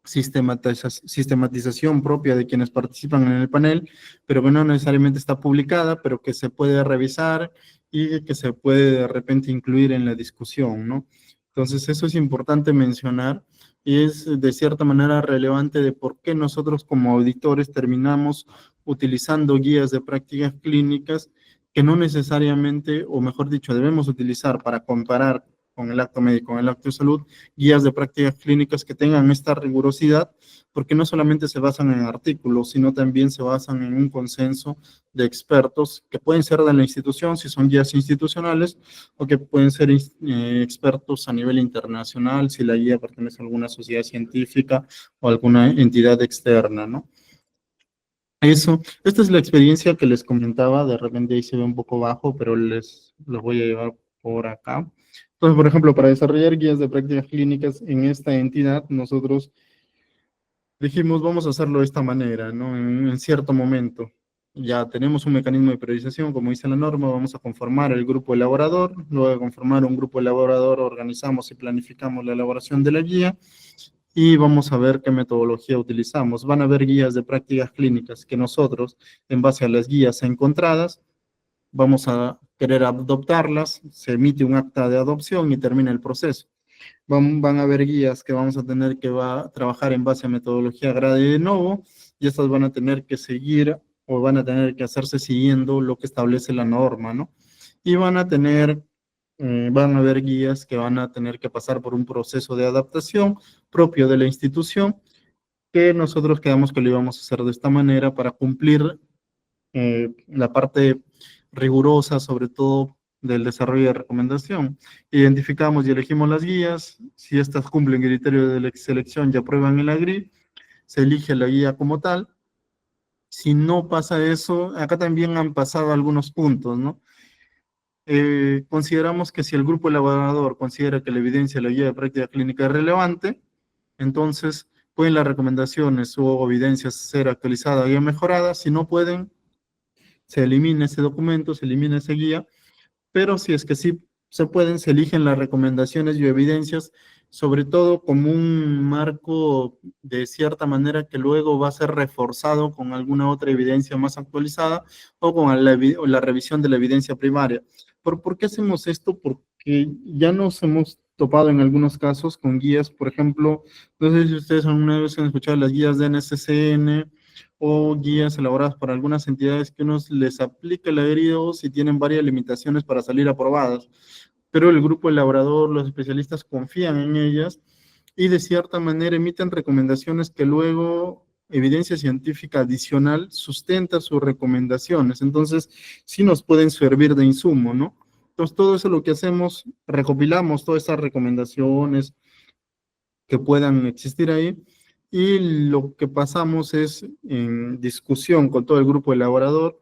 sistematización propia de quienes participan en el panel, pero que no necesariamente está publicada, pero que se puede revisar y que se puede de repente incluir en la discusión, ¿no? Entonces, eso es importante mencionar y es de cierta manera relevante de por qué nosotros como auditores terminamos utilizando guías de prácticas clínicas que no necesariamente, o mejor dicho, debemos utilizar para comparar con el acto médico, con el acto de salud, guías de prácticas clínicas que tengan esta rigurosidad, porque no solamente se basan en artículos, sino también se basan en un consenso de expertos que pueden ser de la institución, si son guías institucionales, o que pueden ser expertos a nivel internacional, si la guía pertenece a alguna sociedad científica o alguna entidad externa, ¿no? Esta es la experiencia que les comentaba, de repente ahí se ve un poco bajo, pero los voy a llevar por acá. Entonces, por ejemplo, para desarrollar guías de prácticas clínicas en esta entidad, nosotros dijimos, vamos a hacerlo de esta manera, ¿no? En cierto momento. Ya tenemos un mecanismo de priorización, como dice la norma, vamos a conformar el grupo elaborador, luego de conformar un grupo elaborador, organizamos y planificamos la elaboración de la guía y vamos a ver qué metodología utilizamos. Van a haber guías de prácticas clínicas que nosotros, en base a las guías encontradas, vamos a querer adoptarlas, se emite un acta de adopción y termina el proceso. Van a haber guías que vamos a tener que trabajar en base a metodología grade de novo y estas van a tener que seguir o van a tener que hacerse siguiendo lo que establece la norma, ¿no? Y van a haber guías que van a tener que pasar por un proceso de adaptación propio de la institución que nosotros quedamos que lo íbamos a hacer de esta manera para cumplir la parte rigurosa, sobre todo del desarrollo de recomendación. Identificamos y elegimos las guías, si estas cumplen el criterio de selección y aprueban el AGRI, se elige la guía como tal. Si no pasa eso, acá también han pasado algunos puntos, ¿no? Consideramos que si el grupo elaborador considera que la evidencia de la guía de práctica clínica es relevante, entonces pueden las recomendaciones o evidencias ser actualizadas y mejoradas. Si no pueden, se elimina ese documento, se elimina esa guía, pero si es que sí se pueden, se eligen las recomendaciones y evidencias, sobre todo como un marco de cierta manera que luego va a ser reforzado con alguna otra evidencia más actualizada o con la revisión de la evidencia primaria. ¿Por qué hacemos esto? Porque ya nos hemos topado en algunos casos con guías, por ejemplo, no sé si ustedes alguna vez han escuchado las guías de NSCN o guías elaboradas por algunas entidades que unos les aplica el agrado si tienen varias limitaciones para salir aprobadas, pero el grupo elaborador, los especialistas confían en ellas y de cierta manera emiten recomendaciones que luego evidencia científica adicional sustenta sus recomendaciones, entonces sí nos pueden servir de insumo, ¿no? Entonces todo eso lo que hacemos, recopilamos todas estas recomendaciones que puedan existir ahí y lo que pasamos es en discusión con todo el grupo elaborador,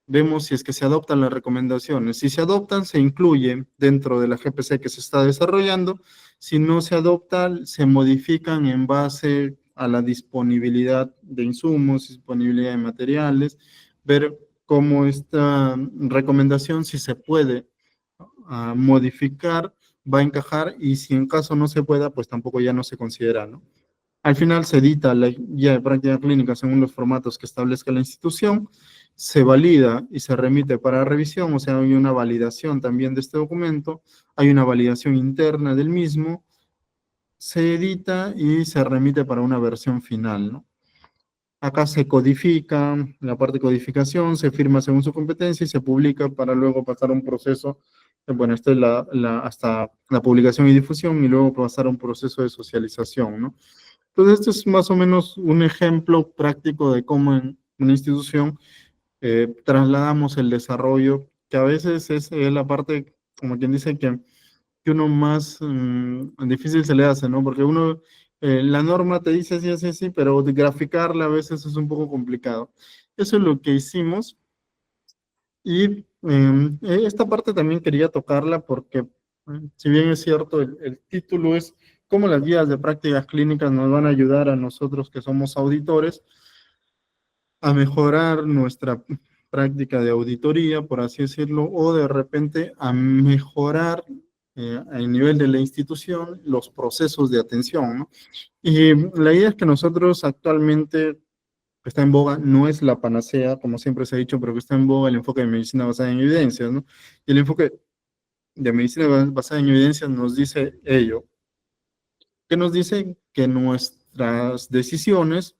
vemos si es que se adoptan las recomendaciones. Si se adoptan, se incluye dentro de la GPC que se está desarrollando. Si no se adoptan, se modifican en base a la disponibilidad de insumos, disponibilidad de materiales, ver cómo esta recomendación, si se puede modificar, va a encajar y si en caso no se pueda, pues tampoco ya no se considera, ¿no? Al final se edita la guía de práctica clínica según los formatos que establezca la institución, se valida y se remite para revisión, o sea, hay una validación también de este documento, hay una validación interna del mismo, se edita y se remite para una versión final, ¿no? Acá se codifica, la parte de codificación, se firma según su competencia y se publica para luego pasar a un proceso, bueno, esta es hasta la publicación y difusión y luego pasar a un proceso de socialización, ¿no? Entonces, este es más o menos un ejemplo práctico de cómo en una institución trasladamos el desarrollo, que a veces es la parte, como quien dice, que uno más difícil se le hace, ¿no? Porque uno, la norma te dice así, así, así, pero de graficarla a veces es un poco complicado. Eso es lo que hicimos y esta parte también quería tocarla porque, si bien es cierto, el título es cómo las guías de prácticas clínicas nos van a ayudar a nosotros que somos auditores a mejorar nuestra práctica de auditoría, por así decirlo, o de repente a mejorar a nivel de la institución los procesos de atención, ¿no? Y la idea es que nosotros actualmente está en boga, no es la panacea, como siempre se ha dicho, pero que está en boga el enfoque de medicina basada en evidencias, ¿no? Y el enfoque de medicina basada en evidencias nos dice ello, que nos dice que nuestras decisiones,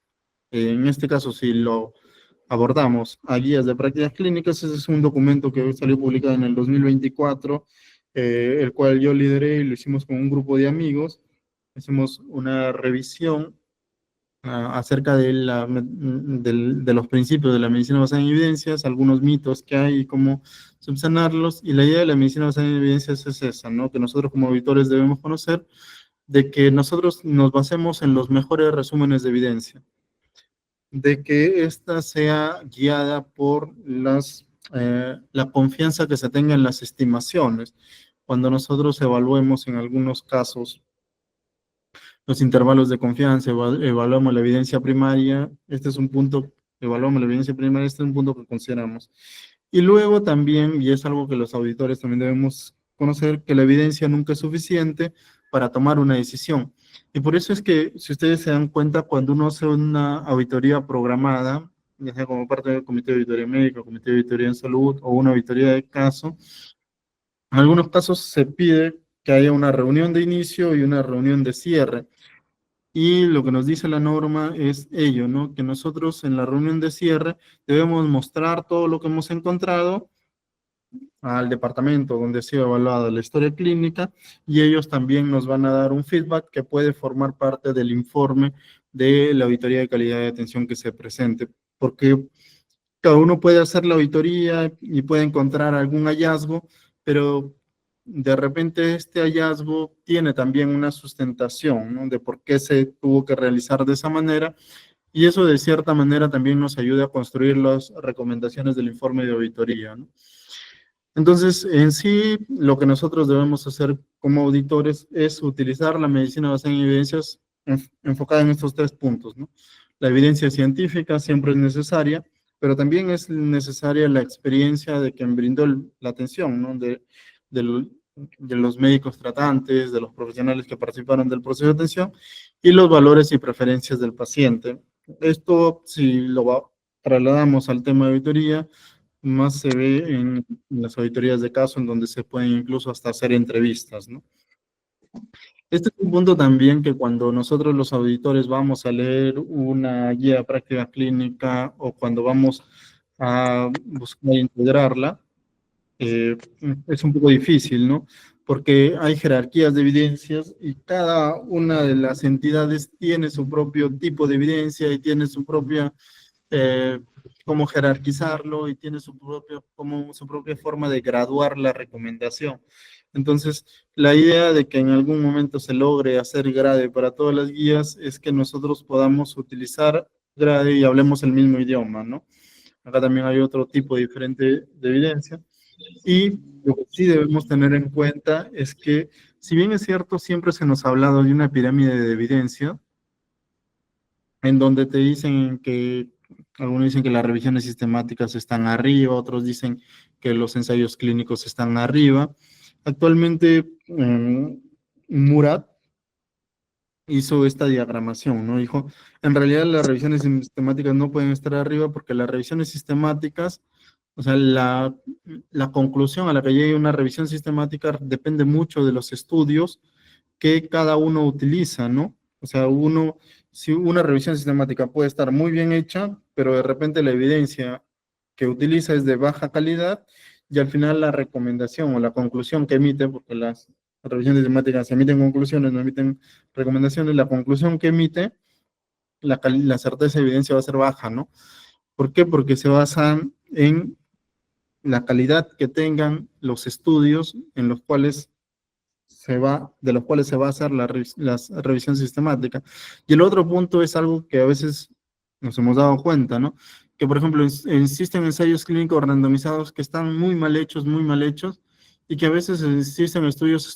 en este caso si lo abordamos a guías de prácticas clínicas, ese es un documento que salió publicado en el 2024, el cual yo lideré y lo hicimos con un grupo de amigos, hicimos una revisión acerca de los principios de la medicina basada en evidencias, algunos mitos que hay y cómo subsanarlos. Y la idea de la medicina basada en evidencias es esa, ¿no? Que nosotros como auditores debemos conocer, de que nosotros nos basemos en los mejores resúmenes de evidencia, de que ésta sea guiada por la confianza que se tenga en las estimaciones. Cuando nosotros evaluemos en algunos casos los intervalos de confianza, evaluamos la evidencia primaria, este es un punto, evaluamos la evidencia primaria, este es un punto que consideramos. Y luego también, y es algo que los auditores también debemos conocer, que la evidencia nunca es suficiente para tomar una decisión. Y por eso es que, si ustedes se dan cuenta, cuando uno hace una auditoría programada, ya sea como parte del comité de auditoría médica, comité de auditoría en salud o una auditoría de caso, en algunos casos se pide que haya una reunión de inicio y una reunión de cierre. Y lo que nos dice la norma es ello, ¿no? Que nosotros en la reunión de cierre debemos mostrar todo lo que hemos encontrado al departamento donde ha sido evaluada la historia clínica, y ellos también nos van a dar un feedback que puede formar parte del informe de la auditoría de calidad de atención que se presente, porque cada uno puede hacer la auditoría y puede encontrar algún hallazgo, pero de repente este hallazgo tiene también una sustentación, ¿no? De por qué se tuvo que realizar de esa manera, y eso de cierta manera también nos ayuda a construir las recomendaciones del informe de auditoría, ¿no? Entonces, en sí, lo que nosotros debemos hacer como auditores es utilizar la medicina basada en evidencias enfocada en estos 3 puntos, ¿no? La evidencia científica siempre es necesaria, pero también es necesaria la experiencia de quien brindó la atención, ¿no? De de los médicos tratantes, de los profesionales que participaron del proceso de atención, y los valores y preferencias del paciente. Esto, si trasladamos al tema de auditoría, más se ve en las auditorías de caso, en donde se pueden incluso hasta hacer entrevistas, ¿no? Este es un punto también que cuando nosotros los auditores vamos a leer una guía de práctica clínica o cuando vamos a buscar integrarla, es un poco difícil, ¿no? Porque hay jerarquías de evidencias y cada una de las entidades tiene su propio tipo de evidencia y tiene su propia cómo jerarquizarlo y tiene su propia forma de graduar la recomendación. Entonces, la idea de que en algún momento se logre hacer grade para todas las guías es que nosotros podamos utilizar grade y hablemos el mismo idioma, ¿no? Acá también hay otro tipo diferente de evidencia. Y lo que sí debemos tener en cuenta es que, si bien es cierto, siempre se nos ha hablado de una pirámide de evidencia, en donde te dicen que, algunos dicen que las revisiones sistemáticas están arriba, otros dicen que los ensayos clínicos están arriba. Actualmente, Murat hizo esta diagramación, ¿no? Dijo, en realidad las revisiones sistemáticas no pueden estar arriba porque las revisiones sistemáticas, o sea, la conclusión a la que llegue una revisión sistemática depende mucho de los estudios que cada uno utiliza, ¿no? O sea, si una revisión sistemática puede estar muy bien hecha, pero de repente la evidencia que utiliza es de baja calidad, y al final la recomendación o la conclusión que emite, porque las revisiones sistemáticas emiten conclusiones, no emiten recomendaciones, la conclusión que emite, la certeza de evidencia va a ser baja, ¿no? ¿Por qué? Porque se basan en la calidad que tengan los estudios en los cuales de los cuales se va a hacer la revisión sistemática. Y el otro punto es algo que a veces nos hemos dado cuenta, ¿no? Que, por ejemplo, existen ensayos clínicos randomizados que están muy mal hechos, y que a veces existen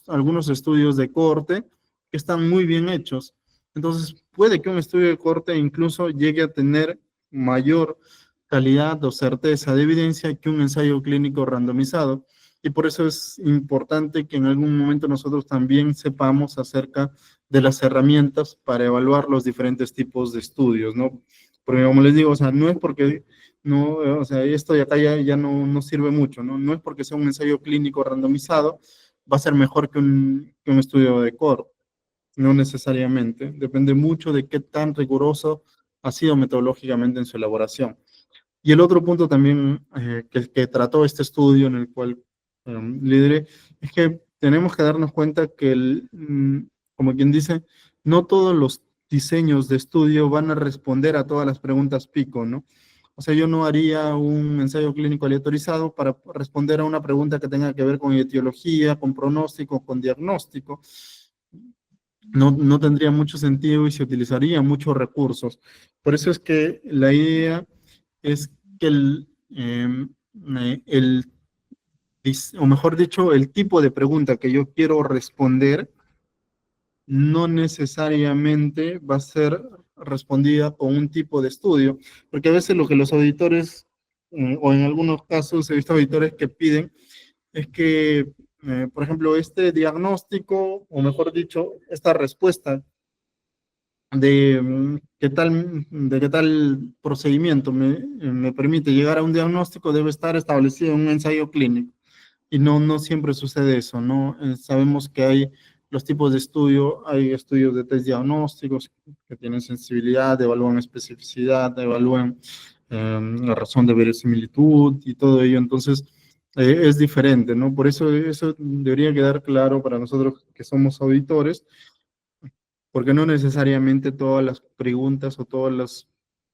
algunos estudios de cohorte que están muy bien hechos. Entonces, puede que un estudio de cohorte incluso llegue a tener mayor calidad o certeza de evidencia que un ensayo clínico randomizado. Y por eso es importante que en algún momento nosotros también sepamos acerca de las herramientas para evaluar los diferentes tipos de estudios, ¿no? Porque, como les digo, o sea, no es porque no, o sea, esto de acá ya no sirve mucho, ¿no? No es porque sea un ensayo clínico randomizado, va a ser mejor que un estudio de core, no necesariamente. Depende mucho de qué tan riguroso ha sido metodológicamente en su elaboración. Y el otro punto también que trató este estudio, en el cual lideré, es que tenemos que darnos cuenta que, como quien dice, no todos los diseños de estudio van a responder a todas las preguntas pico, ¿no? O sea, yo no haría un ensayo clínico aleatorizado para responder a una pregunta que tenga que ver con etiología, con pronóstico, con diagnóstico. No tendría mucho sentido y se utilizaría muchos recursos. Por eso es que la idea es que o mejor dicho, el tipo de pregunta que yo quiero responder no necesariamente va a ser respondida con un tipo de estudio, porque a veces lo que los auditores, o en algunos casos he visto auditores que piden, es que, por ejemplo, este diagnóstico, o mejor dicho, esta respuesta de qué tal procedimiento me permite llegar a un diagnóstico debe estar establecido en un ensayo clínico. Y no, no siempre sucede eso, ¿no? Sabemos que hay los tipos de estudio, hay estudios de test diagnósticos que tienen sensibilidad, evalúan especificidad, evalúan la razón de verosimilitud y todo ello, entonces es diferente, ¿no? Por eso eso debería quedar claro para nosotros que somos auditores, porque no necesariamente todas las preguntas o todas las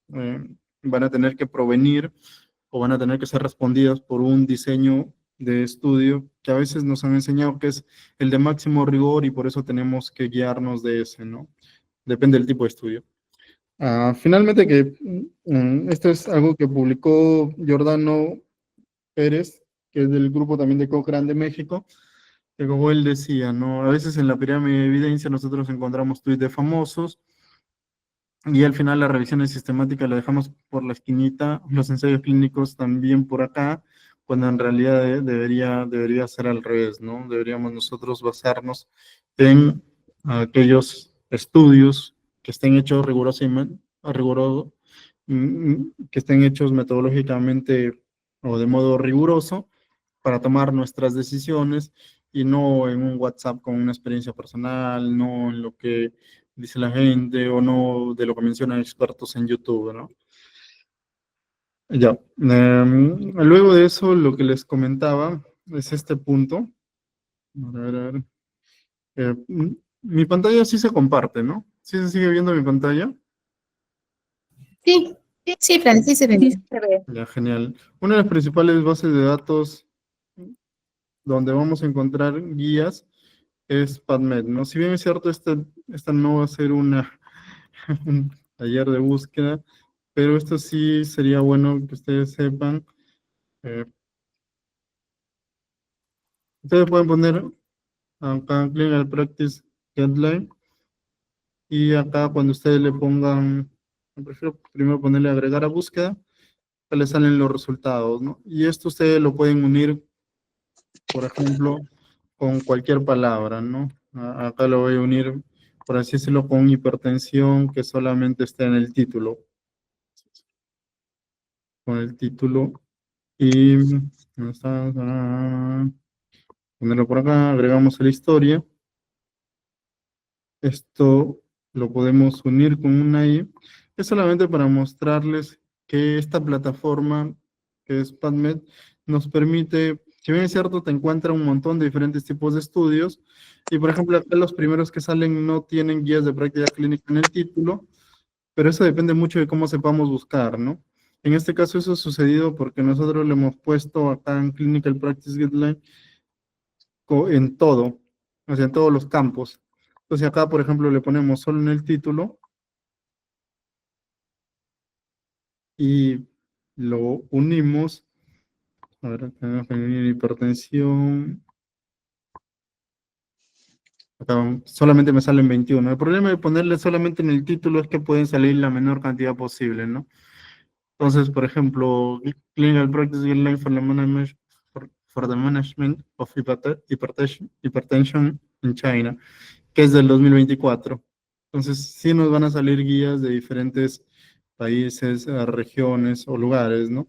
van a tener que provenir o van a tener que ser respondidas por un diseño de estudio que a veces nos han enseñado que es el de máximo rigor y por eso tenemos que guiarnos de ese, ¿no? Depende del tipo de estudio. Finalmente, que esto es algo que publicó Giordano Pérez, que es del grupo también de Cochrane de México, que como él decía, ¿no? A veces en la pirámide de evidencia nosotros encontramos tweets de famosos, y al final las revisiones sistemáticas la dejamos por la esquinita, los ensayos clínicos también por acá, cuando en realidad debería ser al revés, ¿no? Deberíamos nosotros basarnos en aquellos estudios que estén hechos que estén hechos metodológicamente o de modo riguroso para tomar nuestras decisiones y no en un WhatsApp con una experiencia personal, no en lo que dice la gente o no de lo que mencionan expertos en YouTube, ¿no? Ya. Luego de eso, lo que les comentaba es este punto. A ver, a ver. Mi pantalla sí se comparte, ¿no? ¿Sí se sigue viendo mi pantalla? Sí, sí, Fran, sí se ve. Sí, se ve. Ya, genial. Una de las principales bases de datos donde vamos a encontrar guías es PubMed, ¿no? Si bien es cierto, esta no va a ser un taller de búsqueda, pero esto sí sería bueno que ustedes sepan. eh, Ustedes pueden poner acá Clinical Practice Guideline y acá cuando ustedes le pongan, prefiero primero ponerle agregar a búsqueda, acá le salen los resultados, ¿no? Y esto ustedes lo pueden unir, por ejemplo, con cualquier palabra, ¿no? Acá lo voy a unir, por así decirlo, con hipertensión que solamente está en el título. Con el título y ¿dónde está? Ponerlo por acá, agregamos la historia. Esto lo podemos unir con una I. Es solamente para mostrarles que esta plataforma, que es PubMed, nos permite, si bien es cierto, te encuentra un montón de diferentes tipos de estudios, y por ejemplo, acá los primeros que salen no tienen guías de práctica clínica en el título, pero eso depende mucho de cómo sepamos buscar, ¿no? En este caso eso ha sucedido porque nosotros le hemos puesto acá en Clinical Practice Guideline en todo, o sea, en todos los campos. Entonces acá, por ejemplo, le ponemos solo en el título y lo unimos. A ver, tenemos que unir hipertensión. Acá solamente me salen 21. El problema de ponerle solamente en el título es que pueden salir la menor cantidad posible, ¿no? Entonces, por ejemplo, Clinical Practice Guideline for the Management of Hypertension in China, que es del 2024. Entonces, sí nos van a salir guías de diferentes países, regiones o lugares, ¿no?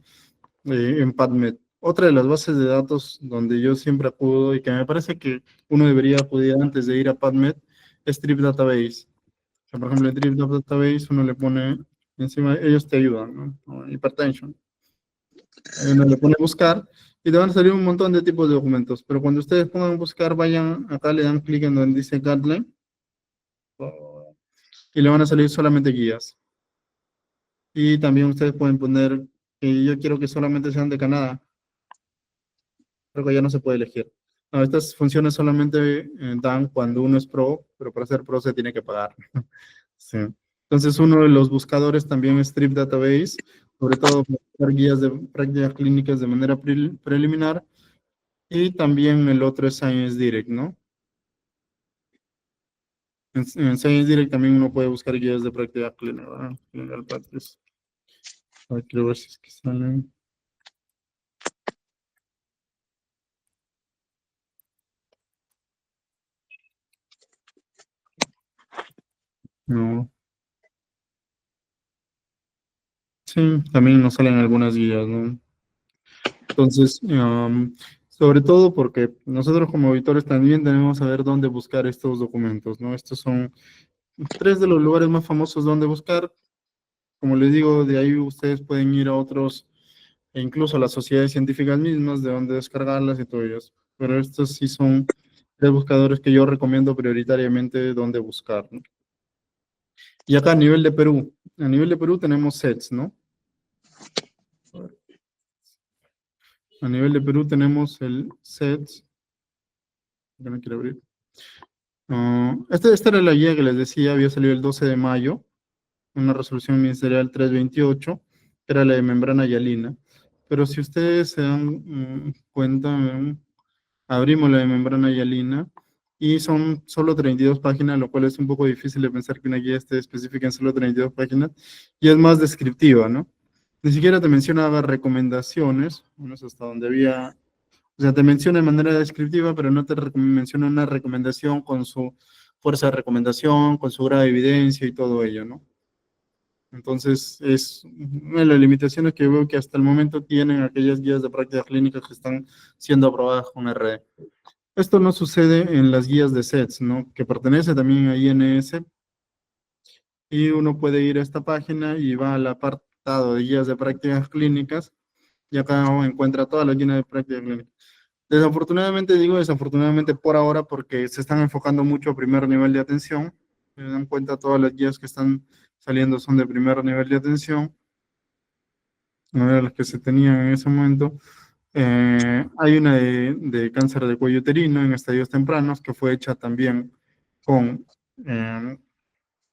En PubMed. Otra de las bases de datos donde yo siempre acudo y que me parece que uno debería acudir antes de ir a PubMed es Trip Database. O sea, por ejemplo, en Trip Database uno le pone, encima ellos te ayudan, ¿no? Hypertension. Uno le pone buscar y te van a salir un montón de tipos de documentos. Pero cuando ustedes pongan buscar, vayan acá, le dan clic en donde dice Guideline y le van a salir solamente guías. Y también ustedes pueden poner que yo quiero que solamente sean de Canadá. Creo que ya no se puede elegir. No, estas funciones solamente dan cuando uno es pro, pero para ser pro se tiene que pagar. Sí. Entonces, uno de los buscadores también es Trip Database, sobre todo para buscar guías de prácticas clínicas de manera preliminar, y también el otro es Science Direct, ¿no? En Science Direct también uno puede buscar guías de práctica clínica, ¿verdad? Clinical practice. Quiero ver si es que salen. No. Sí, también nos salen algunas guías, ¿no? Entonces, sobre todo porque nosotros como auditores también tenemos que saber dónde buscar estos documentos, ¿no? Estos son 3 de los lugares más famosos donde buscar. Como les digo, de ahí ustedes pueden ir a otros, e incluso a las sociedades científicas mismas, de donde descargarlas y todo eso. Pero estos sí son 3 buscadores que yo recomiendo prioritariamente dónde buscar, ¿no? Y acá a nivel de Perú tenemos sets, ¿no? A nivel de Perú tenemos el sets, que no quiero abrir. Esta era la guía que les decía, había salido el 12 de mayo, una resolución ministerial 328, que era la de membrana hialina. Pero si ustedes se dan cuenta, abrimos la de membrana hialina y son solo 32 páginas, lo cual es un poco difícil de pensar que una guía esté específica en solo 32 páginas, y es más descriptiva, ¿no? Ni siquiera te mencionaba recomendaciones, bueno, es hasta donde había, o sea, te menciona de manera descriptiva, pero no te menciona una recomendación con su fuerza de recomendación, con su grado de evidencia y todo ello, ¿no? Entonces, es una de las limitaciones que veo que hasta el momento tienen aquellas guías de práctica clínica que están siendo aprobadas con RD. Esto no sucede en las guías de SETS, ¿no? Que pertenece también a INS, y uno puede ir a esta página y va al apartado de guías de prácticas clínicas, y acá encuentra todas las guías de práctica clínica. Desafortunadamente, digo desafortunadamente por ahora, porque se están enfocando mucho a primer nivel de atención. Se dan cuenta, todas las guías que están saliendo son de primer nivel de atención, no eran las que se tenían en ese momento. Hay una de cáncer de cuello uterino en estadios tempranos, que fue hecha también con el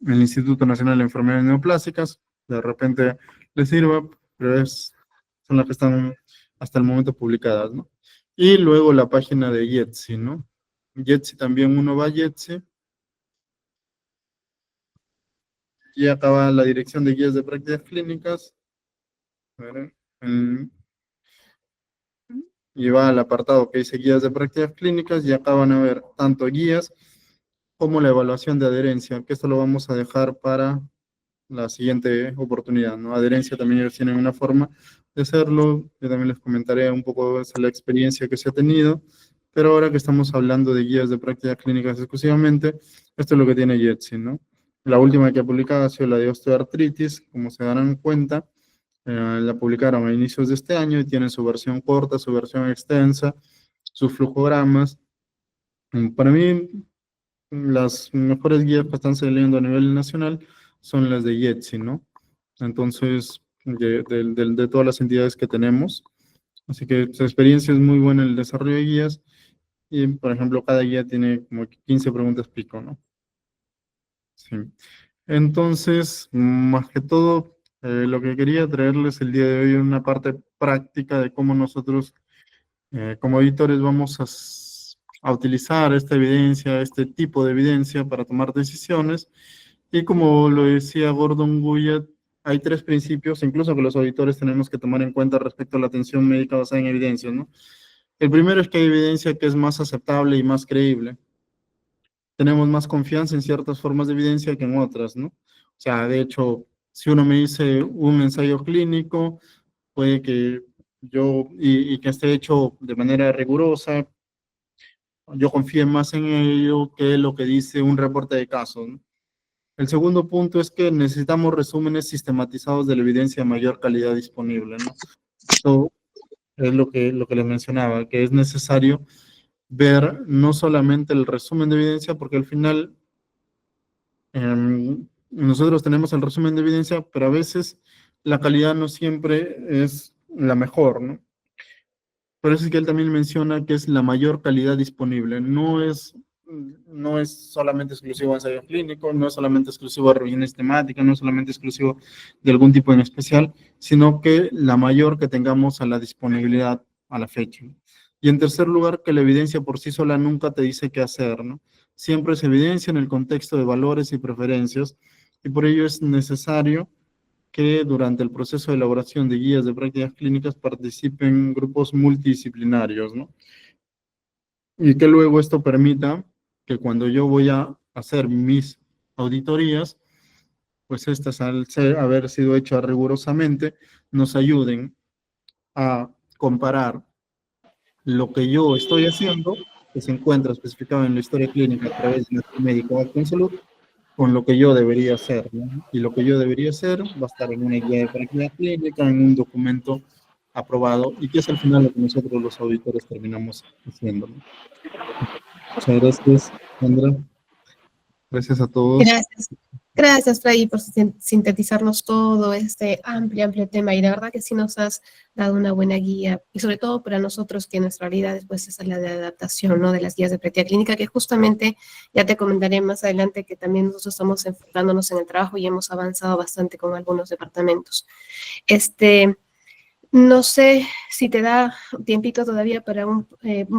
Instituto Nacional de Enfermedades Neoplásicas. De repente les sirva, pero son las que están hasta el momento publicadas, ¿no? Y luego la página de Jetsi, ¿no? Jetsi también, uno va a Jetsi y acaba la dirección de guías de prácticas clínicas. A ver, y va al apartado que dice guías de prácticas clínicas, y acá van a ver tanto guías como la evaluación de adherencia, que esto lo vamos a dejar para la siguiente oportunidad, ¿no? Adherencia también ellos tienen una forma de hacerlo, yo también les comentaré un poco de la experiencia que se ha tenido, pero ahora que estamos hablando de guías de prácticas clínicas exclusivamente, esto es lo que tiene Jetsi, ¿no? La última que ha publicado ha sido la de osteoartritis, como se darán cuenta, la publicaron a inicios de este año y tienen su versión corta, su versión extensa, sus flujogramas. Para mí, las mejores guías que están saliendo a nivel nacional son las de Jetsi, ¿no? Entonces, de todas las entidades que tenemos. Así que su experiencia es muy buena en el desarrollo de guías, y, por ejemplo, cada guía tiene como 15 preguntas pico, ¿no? Sí. Entonces, más que todo, lo que quería traerles el día de hoy es una parte práctica de cómo nosotros, como editores, vamos a utilizar esta evidencia, este tipo de evidencia para tomar decisiones. Y como lo decía Gordon Guyatt, hay 3 principios, incluso que los auditores tenemos que tomar en cuenta respecto a la atención médica basada en evidencias, ¿no? El primero es que hay evidencia que es más aceptable y más creíble. Tenemos más confianza en ciertas formas de evidencia que en otras, ¿no? O sea, de hecho, si uno me dice un ensayo clínico, puede que y que esté hecho de manera rigurosa, yo confíe más en ello que lo que dice un reporte de casos, ¿no? El segundo punto es que necesitamos resúmenes sistematizados de la evidencia de mayor calidad disponible, ¿no? Esto es lo que les mencionaba, que es necesario ver no solamente el resumen de evidencia, porque al final nosotros tenemos el resumen de evidencia, pero a veces la calidad no siempre es la mejor, ¿no? Por eso es que él también menciona que es la mayor calidad disponible. No es solamente exclusivo de ensayo clínico, no es solamente exclusivo de revisiones temáticas, no es solamente exclusivo de algún tipo en especial, sino que la mayor que tengamos a la disponibilidad a la fecha. Y en tercer lugar, que la evidencia por sí sola nunca te dice qué hacer, ¿no? Siempre es evidencia en el contexto de valores y preferencias, y por ello es necesario que durante el proceso de elaboración de guías de prácticas clínicas participen grupos multidisciplinarios, ¿no? Y que luego esto permita que cuando yo voy a hacer mis auditorías, pues estas haber sido hechas rigurosamente, nos ayuden a comparar lo que yo estoy haciendo, que se encuentra especificado en la historia clínica a través de nuestro médico acto en salud, con lo que yo debería hacer, ¿no? Y lo que yo debería hacer va a estar en una guía de práctica clínica, en un documento aprobado, y que es al final lo que nosotros los auditores terminamos haciendo, ¿no? Muchas gracias, Sandra. Gracias a todos. Gracias. Gracias, Freddy, por sintetizarnos todo este amplio tema. Y la verdad que sí nos has dado una buena guía. Y sobre todo para nosotros, que nuestra realidad después es la de adaptación, ¿no? De las guías de práctica clínica, que justamente ya te comentaré más adelante que también nosotros estamos enfocándonos en el trabajo y hemos avanzado bastante con algunos departamentos. No sé si te da tiempito todavía para un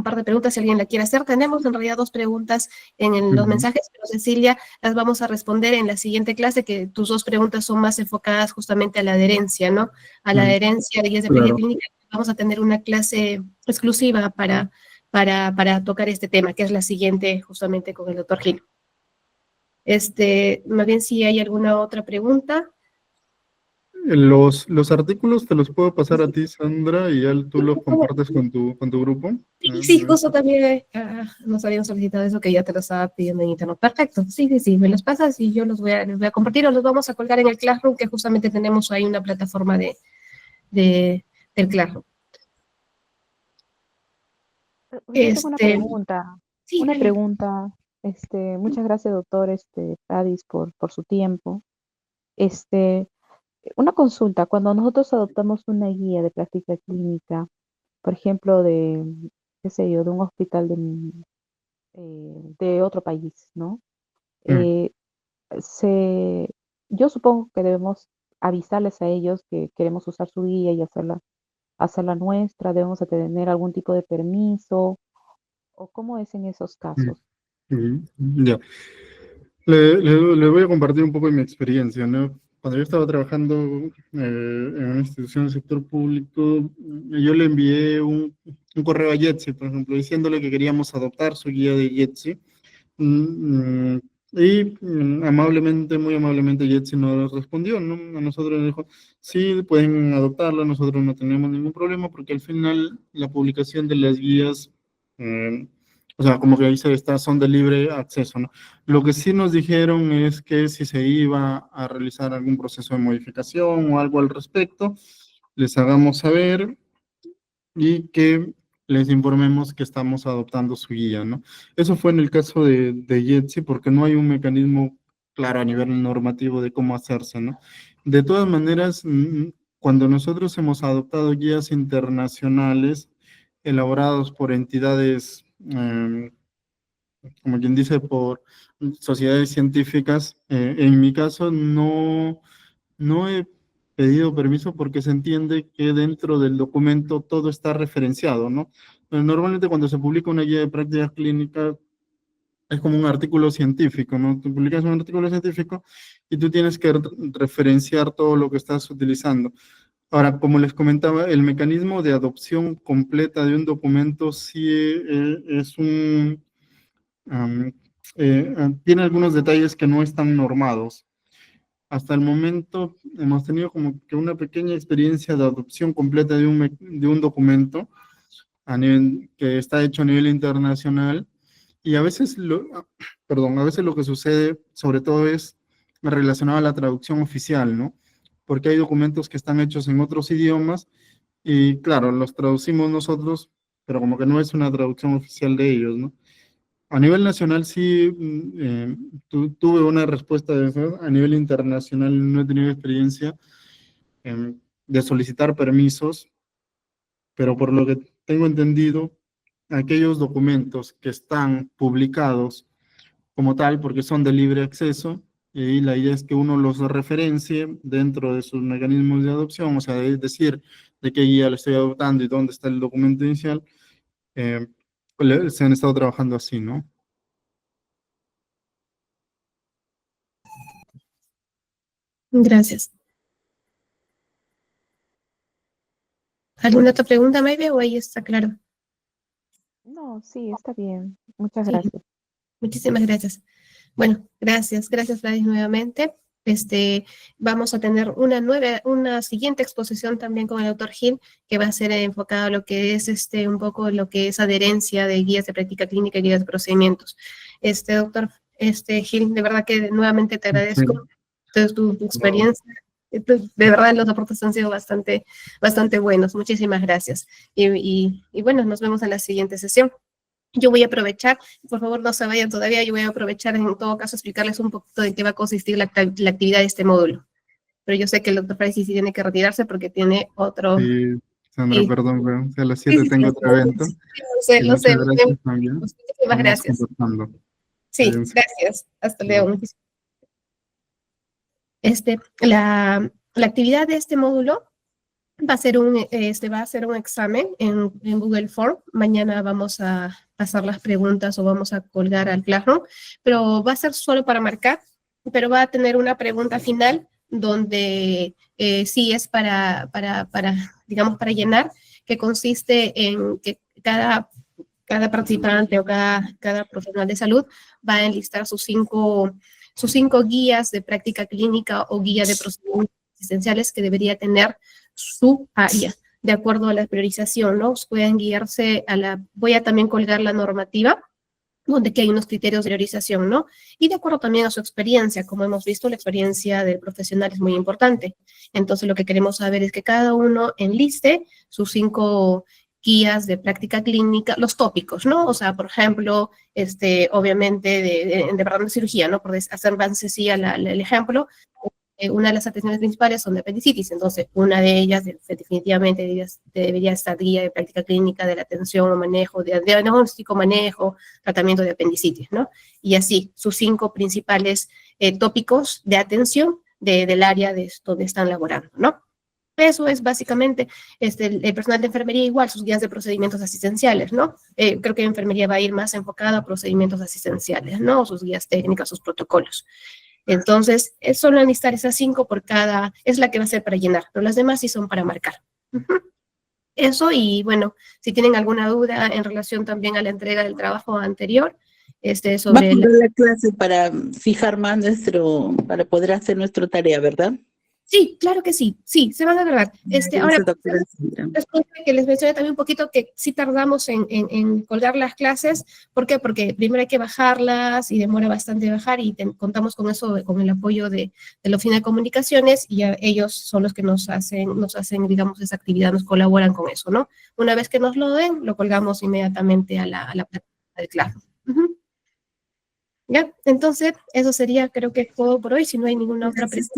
par de preguntas, si alguien la quiere hacer. Tenemos en realidad 2 preguntas en los mensajes, pero Cecilia, las vamos a responder en la siguiente clase, que tus 2 preguntas son más enfocadas justamente a la adherencia, ¿no? A la adherencia de guías de práctica clínica. Vamos a tener una clase exclusiva para tocar este tema, que es la siguiente justamente con el doctor Gil. Más bien, si hay alguna otra pregunta. Los artículos te los puedo pasar a ti, Sandra, y ya tú los compartes con tu grupo. Sí, justo también nos habían solicitado eso, que ya te lo estaba pidiendo en internet. Perfecto, sí, me los pasas y yo los voy a compartir, o los vamos a colgar en el Classroom, que justamente tenemos ahí una plataforma del Classroom. Yo tengo una pregunta. Sí, Una dale. pregunta. Muchas gracias, doctor Pradis, por su tiempo. Una consulta. Cuando nosotros adoptamos una guía de práctica clínica, por ejemplo, qué sé yo, de un hospital de otro país, ¿no? Eh, se, yo supongo que debemos avisarles a ellos que queremos usar su guía y hacerla nuestra, debemos de tener algún tipo de permiso, o cómo es en esos casos. Ya. Le voy a compartir un poco de mi experiencia, ¿no? Cuando yo estaba trabajando en una institución del sector público, yo le envié un correo a Jetsi, por ejemplo, diciéndole que queríamos adoptar su guía de Jetsi. Amablemente, muy amablemente, Jetsi nos respondió, ¿no? A nosotros nos dijo, sí, pueden adoptarla, nosotros no tenemos ningún problema, porque al final la publicación de las guías, o sea, como que ahí son de libre acceso, ¿no? Lo que sí nos dijeron es que si se iba a realizar algún proceso de modificación o algo al respecto, les hagamos saber y que les informemos que estamos adoptando su guía, ¿no? Eso fue en el caso de Jetsi, porque no hay un mecanismo claro a nivel normativo de cómo hacerse, ¿no? De todas maneras, cuando nosotros hemos adoptado guías internacionales elaborados por entidades, como quien dice, por sociedades científicas, en mi caso no he pedido permiso porque se entiende que dentro del documento todo está referenciado, ¿no? Normalmente cuando se publica una guía de prácticas clínicas es como un artículo científico, ¿no? Tú publicas un artículo científico y tú tienes que referenciar todo lo que estás utilizando. Ahora, como les comentaba, el mecanismo de adopción completa de un documento sí tiene algunos detalles que no están normados. Hasta el momento hemos tenido como que una pequeña experiencia de adopción completa de un documento que está hecho a nivel internacional, y a veces a veces lo que sucede sobre todo es relacionado a la traducción oficial, ¿no? Porque hay documentos que están hechos en otros idiomas y claro, los traducimos nosotros, pero como que no es una traducción oficial de ellos, ¿no? A nivel nacional sí tuve una respuesta de eso. A nivel internacional no he tenido experiencia de solicitar permisos, pero por lo que tengo entendido, aquellos documentos que están publicados como tal, porque son de libre acceso, y la idea es que uno los referencie dentro de sus mecanismos de adopción, o sea, de decir de qué guía le estoy adoptando y dónde está el documento inicial. se han estado trabajando así, ¿no? Gracias. ¿Alguna otra pregunta, Maybe, o ahí está claro? No, sí, está bien. Muchas Sí, gracias. muchísimas gracias. Bueno, gracias, Gladys, nuevamente. Vamos a tener una siguiente exposición también con el doctor Gil, que va a ser enfocado a lo que es un poco lo que es adherencia de guías de práctica clínica y guías de procedimientos. Doctor Gil, de verdad que nuevamente te Sí. agradezco tu experiencia. De verdad, los aportes han sido bastante buenos. Muchísimas gracias. Y bueno, nos vemos en la siguiente sesión. Yo voy a aprovechar, por favor no se vayan todavía, yo voy a aprovechar en todo caso explicarles un poquito de qué va a consistir la actividad de este módulo. Pero yo sé que el doctor Francis sí tiene que retirarse porque tiene otro... Sí, Sandra, Sí, perdón, pero a las sí, 7 sí, tengo sí, otro evento. sí, Y lo sé, muchas gracias también. muchísimas Vamos gracias. conversando. Sí, Cuídense. gracias, hasta Bye. luego. La actividad de este módulo va a ser un examen en Google Form. Mañana vamos a pasar las preguntas o vamos a colgar al Classroom, pero va a ser solo para marcar, pero va a tener una pregunta final donde sí es digamos, para llenar, que consiste en que cada participante o cada profesional de salud va a enlistar sus cinco guías de práctica clínica o guía de procedimientos asistenciales que debería tener su área, de acuerdo a la priorización, ¿no? Pueden guiarse voy a también colgar la normativa, donde que hay unos criterios de priorización, ¿no? Y de acuerdo también a su experiencia, como hemos visto, la experiencia del profesional es muy importante. Entonces, lo que queremos saber es que cada uno enliste sus 5 guías de práctica clínica, los tópicos, ¿no? O sea, por ejemplo, obviamente, de departamento de cirugía, ¿no? Por hacer más sencilla el ejemplo, una de las atenciones principales son de apendicitis, entonces una de ellas definitivamente debería estar guía de práctica clínica de la atención o manejo, de diagnóstico, manejo, tratamiento de apendicitis, ¿no? Y así, sus 5 principales tópicos de atención del área donde están laborando, ¿no? Eso es básicamente el personal de enfermería igual, sus guías de procedimientos asistenciales, ¿no? Creo que enfermería va a ir más enfocada a procedimientos asistenciales, ¿no? Sus guías técnicas, sus protocolos. Entonces, es solo necesitar esas 5 por cada, es la que va a ser para llenar, pero las demás sí son para marcar. Eso, y bueno, si tienen alguna duda en relación también a la entrega del trabajo anterior, sobre Vamos a la clase para fijar más para poder hacer nuestra tarea, ¿verdad? Sí, claro que sí, se van a agarrar. Ahora, Gracias, doctora Sandra. después de que les mencioné también un poquito que sí tardamos en colgar las clases. ¿Por qué? Porque primero hay que bajarlas y demora bastante bajar y contamos con eso, con el apoyo de la Oficina de Comunicaciones, y ellos son los que nos hacen, digamos, esa actividad, nos colaboran con eso, ¿no? Una vez que nos lo den, lo colgamos inmediatamente a la plataforma de Claro. ¿Ya? Entonces, eso sería, creo que todo por hoy, si no hay ninguna otra pregunta.